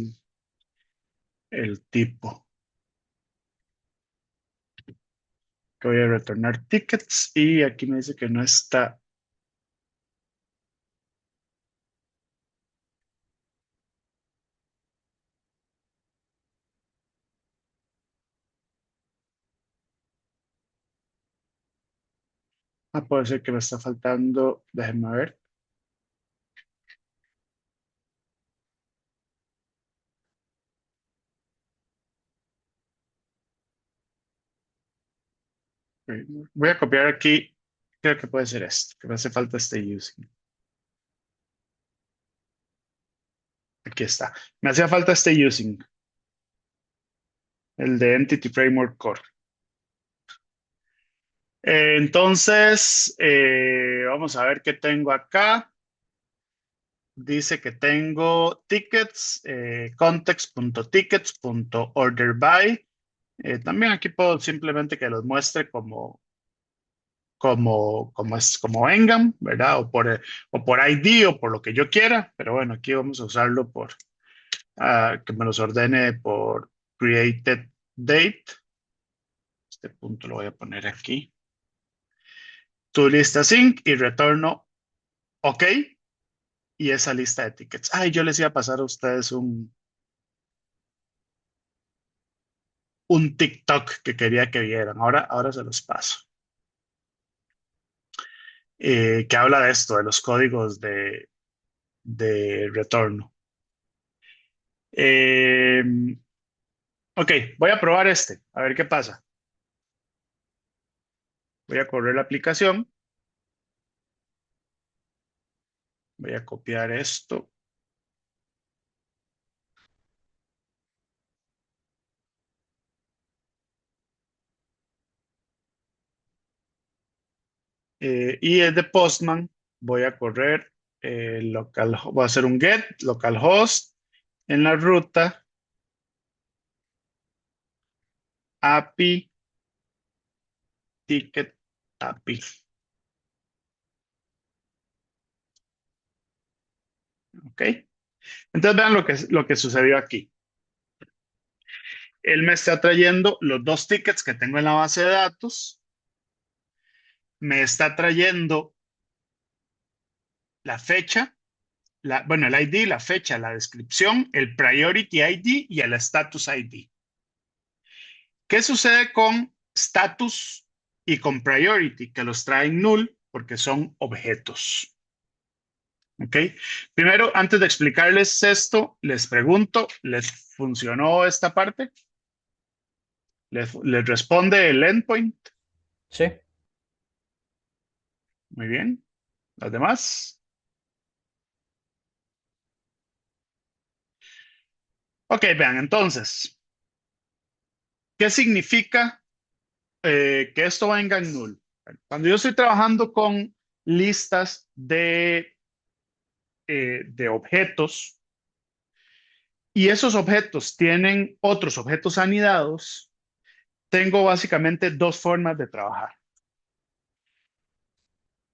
el tipo. Que voy a retornar tickets y aquí me dice que no está. Puede ser que me está faltando. Déjenme ver. Voy a copiar aquí. Creo que puede ser esto, que me hace falta este using. Aquí está. Me hacía falta este using, el de Entity Framework Core. Entonces, vamos a ver qué tengo acá. Dice que tengo tickets, context.tickets.orderBy. También aquí puedo simplemente que los muestre como vengan, ¿verdad? O por ID o por lo que yo quiera, pero bueno, aquí vamos a usarlo por que me los ordene por created date. Este punto lo voy a poner aquí. Tu lista sync y retorno OK. Y esa lista de tickets. Ay, yo les iba a pasar a ustedes un TikTok que quería que vieran. Ahora se los paso. Que habla de esto, de los códigos de retorno. Eh, ok, voy a probar este, a ver qué pasa. Voy a correr la aplicación. Voy a copiar esto. Y es de Postman. Voy a correr voy a hacer un get localhost en la ruta API ticket API. ¿Ok? Entonces vean lo que sucedió aquí. Él me está trayendo los dos tickets que tengo en la base de datos. Me está trayendo la fecha, bueno, el ID, la fecha, la descripción, el priority ID y el status ID. ¿Qué sucede con status y con priority? Que los traen null porque son objetos. ¿Ok? Primero, antes de explicarles esto, les pregunto, ¿les funcionó esta parte? ¿Les responde el endpoint? Sí. Muy bien. ¿Los demás? Ok, vean, entonces, ¿qué significa que esto venga en null? Cuando yo estoy trabajando con listas de objetos y esos objetos tienen otros objetos anidados, tengo básicamente dos formas de trabajar.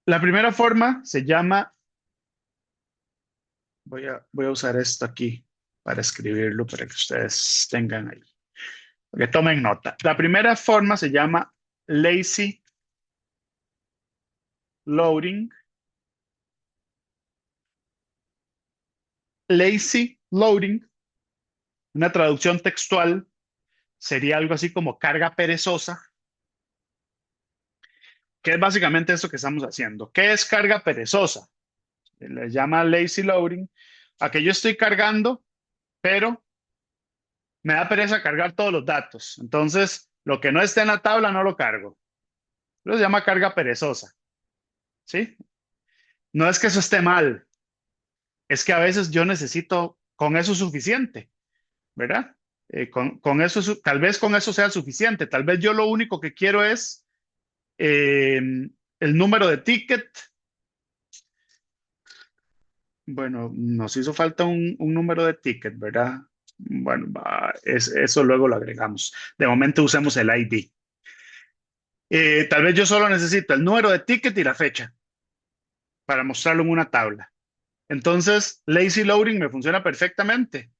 La primera forma se llama, voy a usar esto aquí para escribirlo para que ustedes tengan ahí, que tomen nota. La primera forma se llama lazy loading. Lazy loading, una traducción textual, sería algo así como carga perezosa, que es básicamente eso que estamos haciendo. ¿Qué es carga perezosa? Le llama lazy loading, a que yo estoy cargando, pero me da pereza cargar todos los datos. Entonces, lo que no esté en la tabla no lo cargo. Eso se llama carga perezosa, ¿sí? No es que eso esté mal, es que a veces yo necesito con eso suficiente, ¿verdad? Con eso, tal vez con eso sea suficiente. Tal vez yo lo único que quiero es eh, el número de ticket. Bueno, nos hizo falta un número de ticket, ¿verdad? Bueno, eso luego lo agregamos. De momento usemos el ID. Tal vez yo solo necesito el número de ticket y la fecha para mostrarlo en una tabla. Entonces, lazy loading me funciona perfectamente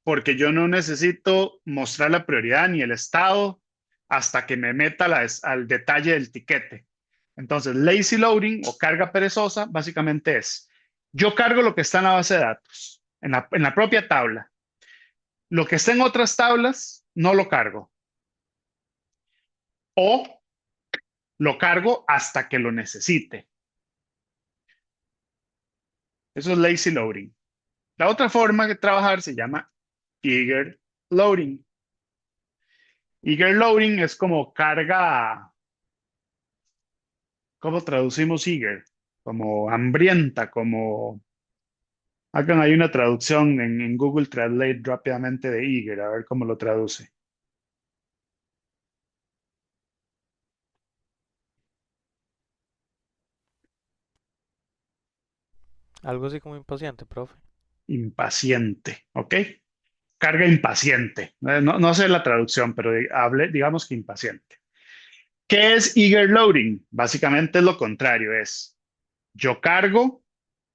porque yo no necesito mostrar la prioridad ni el estado hasta que me meta al detalle del tiquete. Entonces, lazy loading o carga perezosa básicamente es, yo cargo lo que está en la base de datos, en la propia tabla. Lo que está en otras tablas, no lo cargo. O lo cargo hasta que lo necesite. Eso es lazy loading. La otra forma de trabajar se llama eager loading. Eager loading es como carga, ¿cómo traducimos eager? Como hambrienta, como... Hagan ahí una traducción en Google Translate rápidamente de eager, a ver cómo lo traduce. Algo así como impaciente, profe. Impaciente, ¿ok? Carga impaciente. No sé la traducción, pero digamos que impaciente. ¿Qué es eager loading? Básicamente es lo contrario, es yo cargo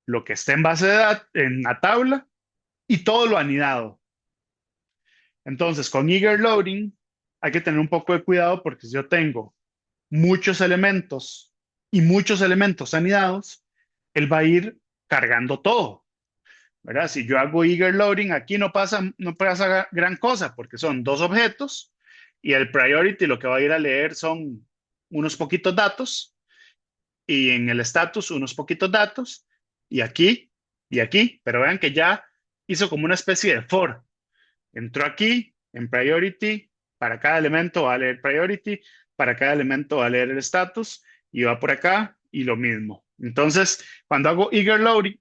lo que está en base de datos, en la tabla, y todo lo anidado. Entonces, con eager loading hay que tener un poco de cuidado porque si yo tengo muchos elementos y muchos elementos anidados, él va a ir cargando todo, ¿verdad? Si yo hago eager loading, aquí no pasa gran cosa porque son dos objetos y el priority lo que va a ir a leer son unos poquitos datos y en el status unos poquitos datos y aquí y aquí, pero vean que ya hizo como una especie de for. Entró aquí en priority, para cada elemento va a leer priority, para cada elemento va a leer el status y va por acá y lo mismo. Entonces, cuando hago eager loading,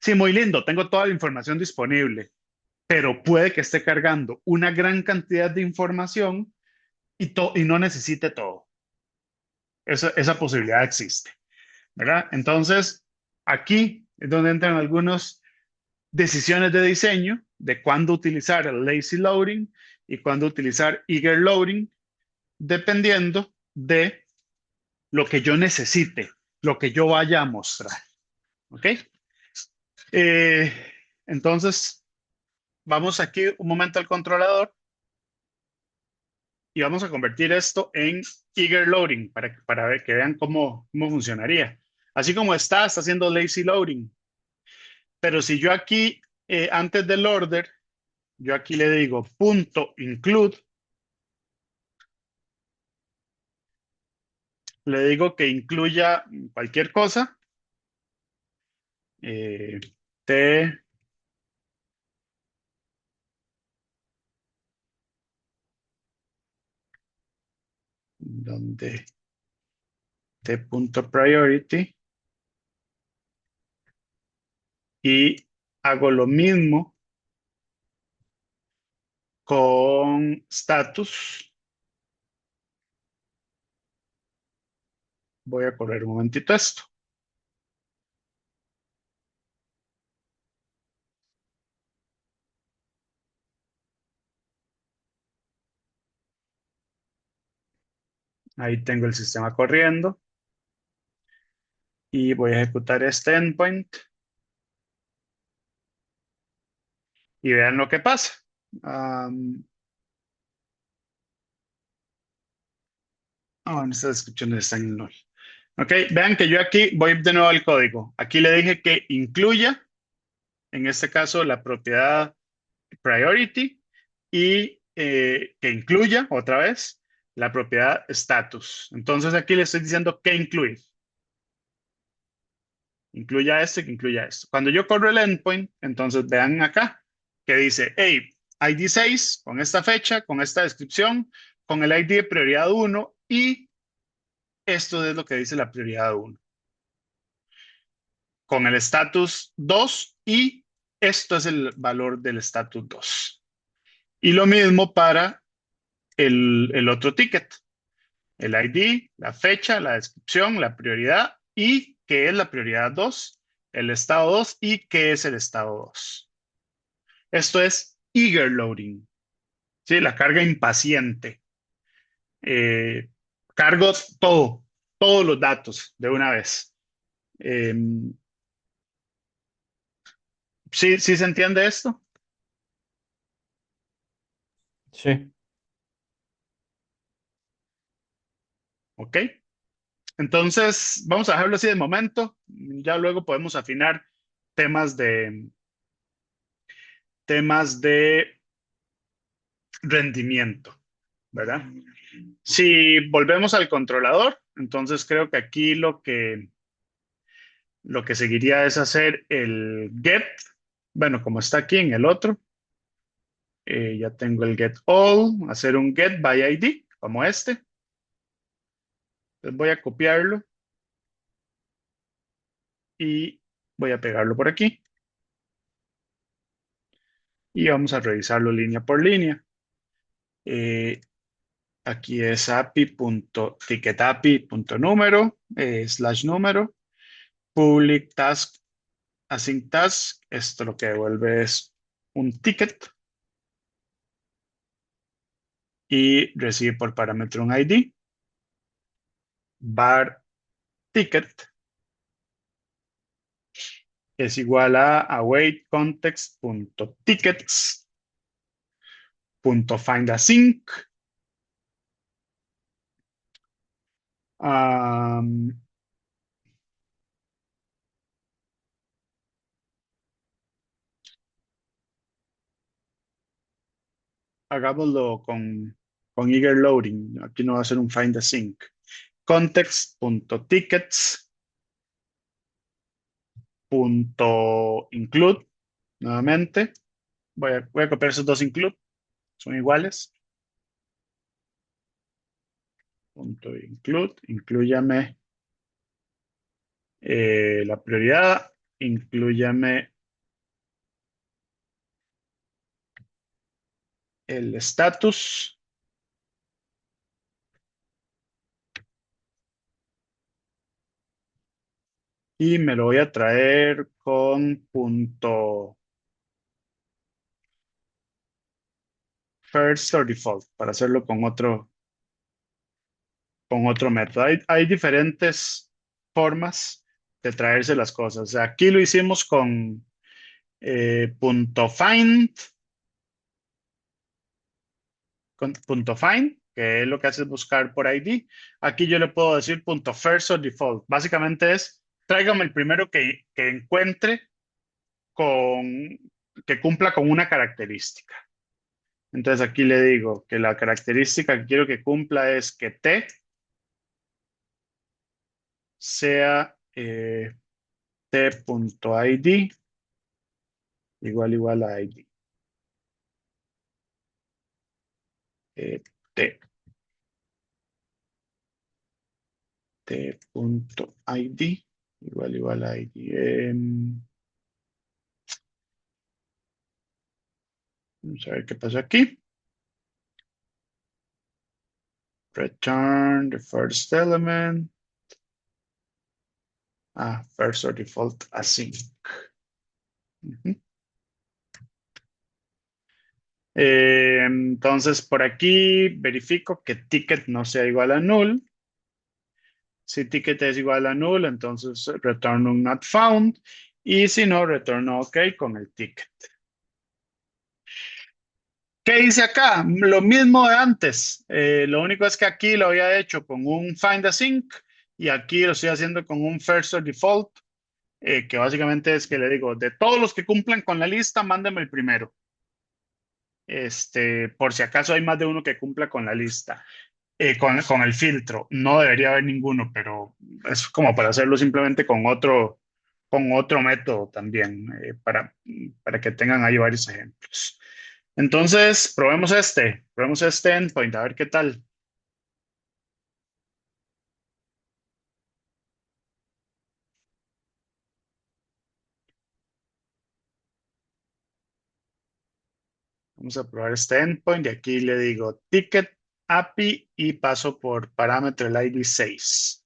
sí, muy lindo, tengo toda la información disponible, pero puede que esté cargando una gran cantidad de información y no necesite todo. Esa posibilidad existe, ¿verdad? Entonces, aquí es donde entran algunos decisiones de diseño de cuándo utilizar el lazy loading y cuándo utilizar eager loading, dependiendo de lo que yo necesite, lo que yo vaya a mostrar. ¿Ok? Eh, entonces, vamos aquí un momento al controlador y vamos a convertir esto en eager loading para ver, que vean cómo funcionaría. Así como está haciendo lazy loading. Pero si yo aquí, antes del order, yo aquí le digo punto include, le digo que incluya cualquier cosa, eh, t, donde t.priority, y hago lo mismo con status. Voy a correr un momentito esto. Ahí tengo el sistema corriendo y voy a ejecutar este endpoint y vean lo que pasa. Estas descripciones están en null. Ok, vean que yo aquí voy de nuevo al código. Aquí le dije que incluya, en este caso, la propiedad priority y que incluya otra vez la propiedad status. Entonces aquí le estoy diciendo que incluye. Incluya esto y que incluya esto. Cuando yo corro el endpoint, entonces vean acá que dice, hey, ID 6 con esta fecha, con esta descripción, con el ID de prioridad 1 y esto es lo que dice la prioridad 1. Con el status 2 y esto es el valor del status 2. Y lo mismo para el otro ticket. El ID, la fecha, la descripción, la prioridad y qué es la prioridad 2, el estado 2 y qué es el estado 2. Esto es eager loading, ¿sí? La carga impaciente. Eh, Cargo todo, todos los datos de una vez. Eh, ¿Sí, sí se entiende esto? Sí. ¿Ok? Entonces, vamos a dejarlo así de momento. Ya luego podemos afinar temas temas de rendimiento, ¿verdad? Si volvemos al controlador, entonces creo que aquí lo que seguiría es hacer el get. Bueno, como está aquí en el otro, ya tengo el get all, hacer un get by ID, como este. Entonces voy a copiarlo y voy a pegarlo por aquí. Y vamos a revisarlo línea por línea. Eh, Aquí es api.ticketapi.número, slash número, public task, async task. Esto lo que devuelve es un ticket y recibe por parámetro un ID, var ticket es igual a await context.tickets.find async. Um, Hagámoslo con eager loading. Aquí no va a ser un find async. Context.tickets.include. Nuevamente, voy a copiar esos dos include. Son iguales. Punto include. Inclúyame la prioridad. Inclúyame el status. Y me lo voy a traer con punto first or default para hacerlo con otro método. Hay diferentes formas de traerse las cosas. O sea, aquí lo hicimos con punto find, que es lo que hace es buscar por ID. Aquí yo le puedo decir punto first or default. Básicamente es, tráigame el primero que encuentre con, que cumpla con una característica. Entonces aquí le digo que la característica que quiero que cumpla es que T sea T.id igual a ID. T, T.id igual a ID. Vamos a ver qué pasa aquí. Return the first element. First or default async. Ujú. Entonces, por aquí verifico que ticket no sea igual a null. Si ticket es igual a null, entonces return un not found. Y si no, retorno OK con el ticket. ¿Qué hice acá? Lo mismo de antes. Lo único es que aquí lo había hecho con un find async y aquí lo estoy haciendo con un first or default, que básicamente es que le digo, de todos los que cumplan con la lista, mándeme el primero. Por si acaso hay más de uno que cumpla con la lista. Con el filtro. No debería haber ninguno, pero es como para hacerlo simplemente con otro método también, para que tengan ahí varios ejemplos. Entonces, probemos este endpoint, a ver qué tal. Vamos a probar este endpoint y aquí le digo ticket API y paso por parámetro el ID 6.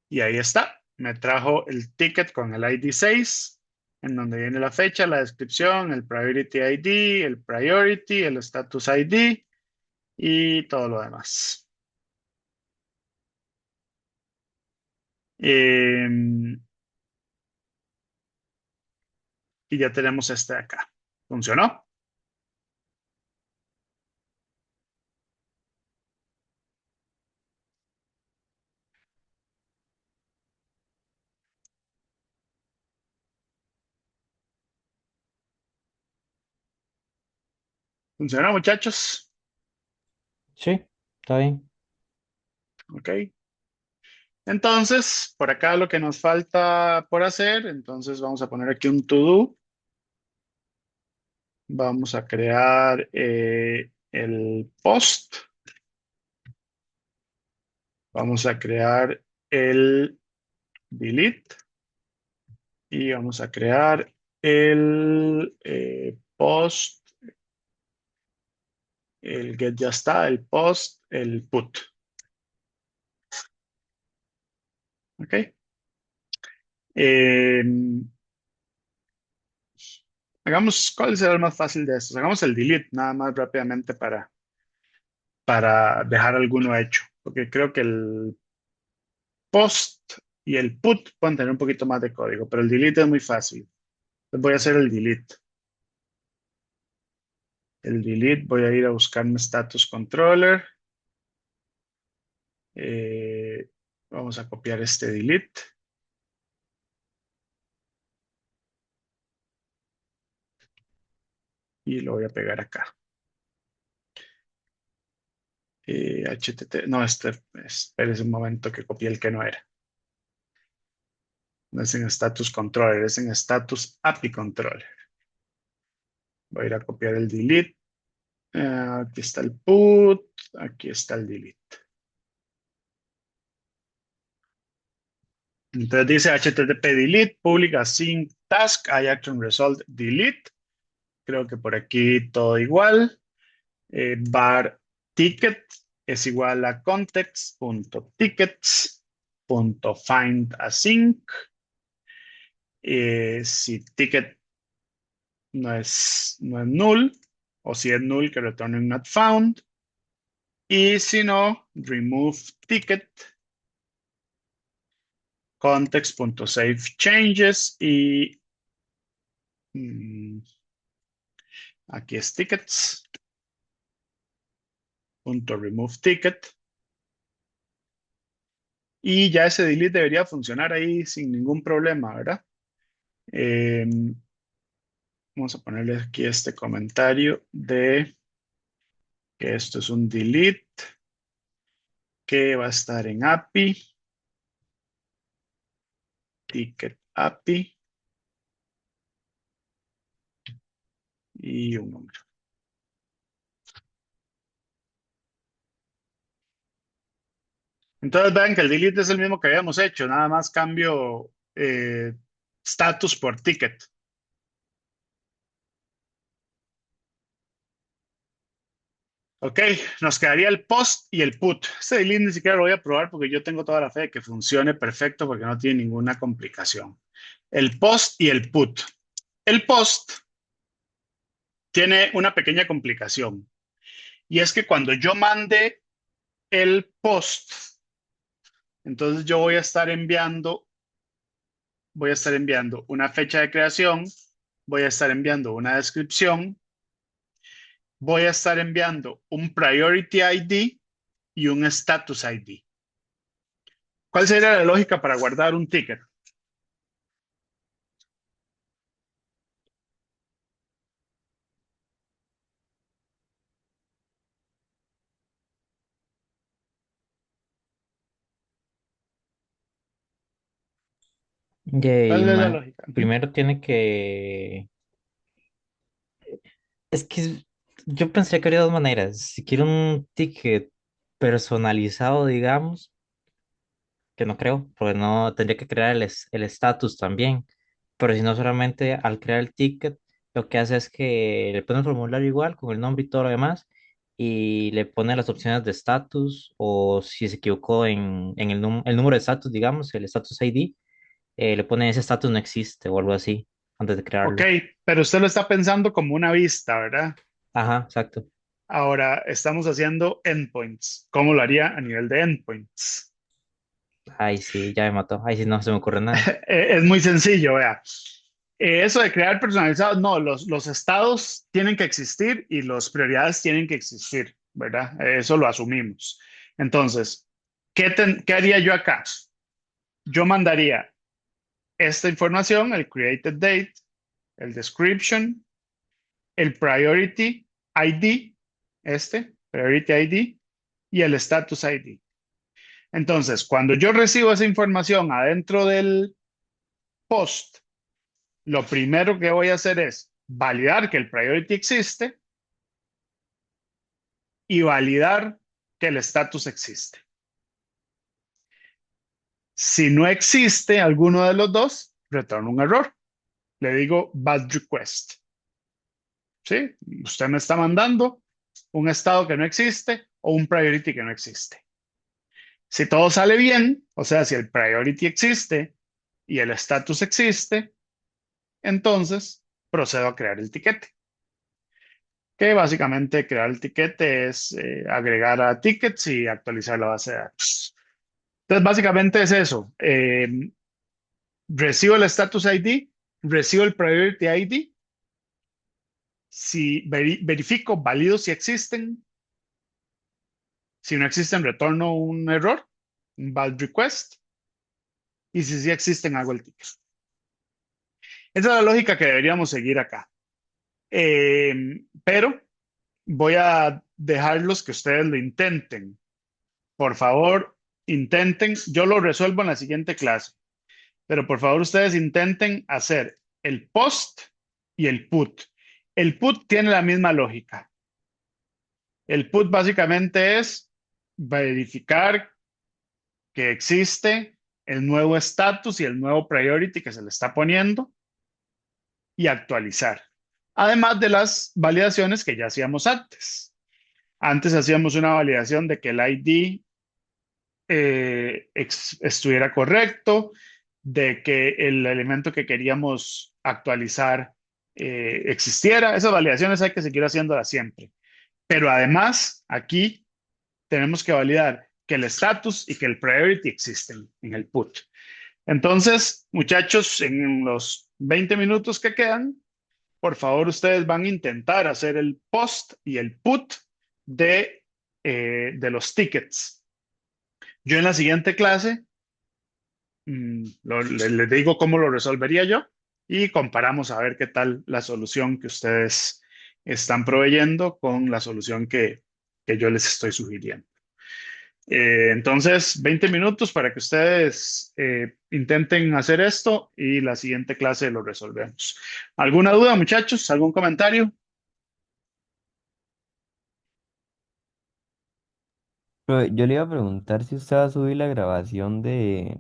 Y ahí está, me trajo el ticket con el ID 6, en donde viene la fecha, la descripción, el priority ID, el priority, el status ID y todo lo demás. Y ya tenemos este de acá. ¿Funcionó? ¿Funcionó, muchachos? Sí, está bien. Ok. Entonces, por acá lo que nos falta por hacer, entonces vamos a poner aquí un to-do. Vamos a crear el post. Vamos a crear el delete y vamos a crear el post, el get ya está, el post, el put. ¿Ok? Eh, ¿Cuál será el más fácil de estos? Hagamos el delete nada más rápidamente para dejar alguno hecho, porque creo que el post y el put pueden tener un poquito más de código, pero el delete es muy fácil. Entonces voy a hacer el delete. El delete, voy a ir a buscar mi status controller. Vamos a copiar este delete y lo voy a pegar acá. No, espérese un momento que copié el que no era. No es en status controller, es en status API controller. Voy a ir a copiar el delete. Aquí está el put, aquí está el delete. Entonces dice HTTP delete, public async task, action result delete. Creo que por aquí todo igual. Var ticket es igual a context.tickets.find async. Si ticket no es null, o si es null, que retorne un not found. Y si no, remove ticket, context.save changes y aquí es tickets.remove ticket. Y ya ese delete debería funcionar ahí sin ningún problema, ¿verdad? Eh, Vamos a ponerle aquí este comentario de que esto es un delete que va a estar en API, ticket API y un número. Entonces vean que el delete es el mismo que habíamos hecho, nada más cambio status por ticket. Ok, nos quedaría el post y el put. Este delete ni siquiera lo voy a probar porque yo tengo toda la fe de que funcione perfecto porque no tiene ninguna complicación. El post y el put. El post tiene una pequeña complicación y es que cuando yo mande el post, entonces yo voy a estar enviando una fecha de creación, voy a estar enviando una descripción, voy a estar enviando un priority ID y un status ID. ¿Cuál sería la lógica para guardar un ticket? Y ¿Cuál es la lógica? primero tiene que... Es que yo pensé que habría dos maneras. Si quiero un ticket personalizado, digamos, que no creo, porque no tendría que crear el estatus también. Pero si no, solamente al crear el ticket, lo que hace es que le pone el formulario igual, con el nombre y todo lo demás, y le pone las opciones de estatus, o si se equivocó en el número de estatus, digamos, el status ID, le pone ese estatus no existe o algo así, antes de Ok, crearlo. pero usted lo está pensando como una vista, ¿verdad? Ajá, exacto. Ahora estamos haciendo endpoints. ¿Cómo lo haría a nivel de endpoints? Ay, sí, ya me mató. Ay, sí, no se me ocurre nada. Es muy sencillo, vea. Eso de crear personalizados, no, los estados tienen que existir y las prioridades tienen que existir, ¿verdad? Eso lo asumimos. Entonces, ¿qué haría yo acá? Yo mandaría esta información, el created date, el description, el priority ID, priority ID, y el status ID. Entonces, cuando yo recibo esa información adentro del post, lo primero que voy a hacer es validar que el priority existe y validar que el status existe. Si no existe alguno de los dos, retorno un error. Le digo bad request. ¿Sí? Usted me está mandando un estado que no existe o un priority que no existe. Si todo sale bien, o sea, si el priority existe y el status existe, entonces procedo a crear el tiquete. Que básicamente crear el tiquete es agregar a tickets y actualizar la base de datos. Entonces, básicamente es eso. Recibo el status ID, recibo el priority ID, si verifico, valido si existen, si no existen, retorno un error, un bad request, y si sí existen, hago el ticket. Esa es la lógica que deberíamos seguir acá. Pero voy a dejarlos que ustedes lo intenten. Por favor, intenten. Yo lo resuelvo en la siguiente clase, pero por favor ustedes intenten hacer el post y el put. El put tiene la misma lógica. El put básicamente es verificar que existe el nuevo estatus y el nuevo priority que se le está poniendo y actualizar. Además de las validaciones que ya hacíamos antes. Antes hacíamos una validación de que el ID estuviera correcto, de que el elemento que queríamos actualizar existiera. Esas validaciones hay que seguir haciéndolas siempre. Pero además, aquí tenemos que validar que el status y que el priority existen en el put. Entonces, muchachos, en los 20 minutos que quedan, por favor, ustedes van a intentar hacer el post y el put de los tickets. Yo en la siguiente clase les digo cómo lo resolvería yo y comparamos a ver qué tal la solución que ustedes están proveyendo con la solución que yo les estoy sugiriendo. Entonces, 20 minutos para que ustedes intenten hacer esto y la siguiente clase lo resolvemos. ¿Alguna duda, muchachos? ¿Algún comentario? Pero yo le iba a preguntar si usted va a subir la grabación de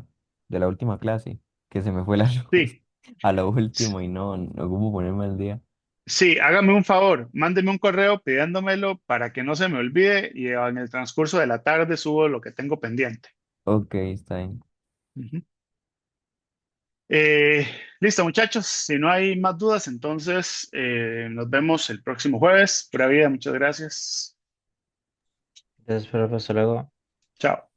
la última clase, que se me fue la luz Sí, a lo último y no ocupo ponerme al día. sí, hágame un favor, mándeme un correo pidiéndomelo para que no se me olvide y en el transcurso de la tarde subo lo que tengo pendiente. Ok, está bien. Ujú. Eh, Listo, muchachos. Si no hay más dudas, entonces nos vemos el próximo jueves. Pura vida, muchas gracias. Entonces, pero hasta luego. Chao.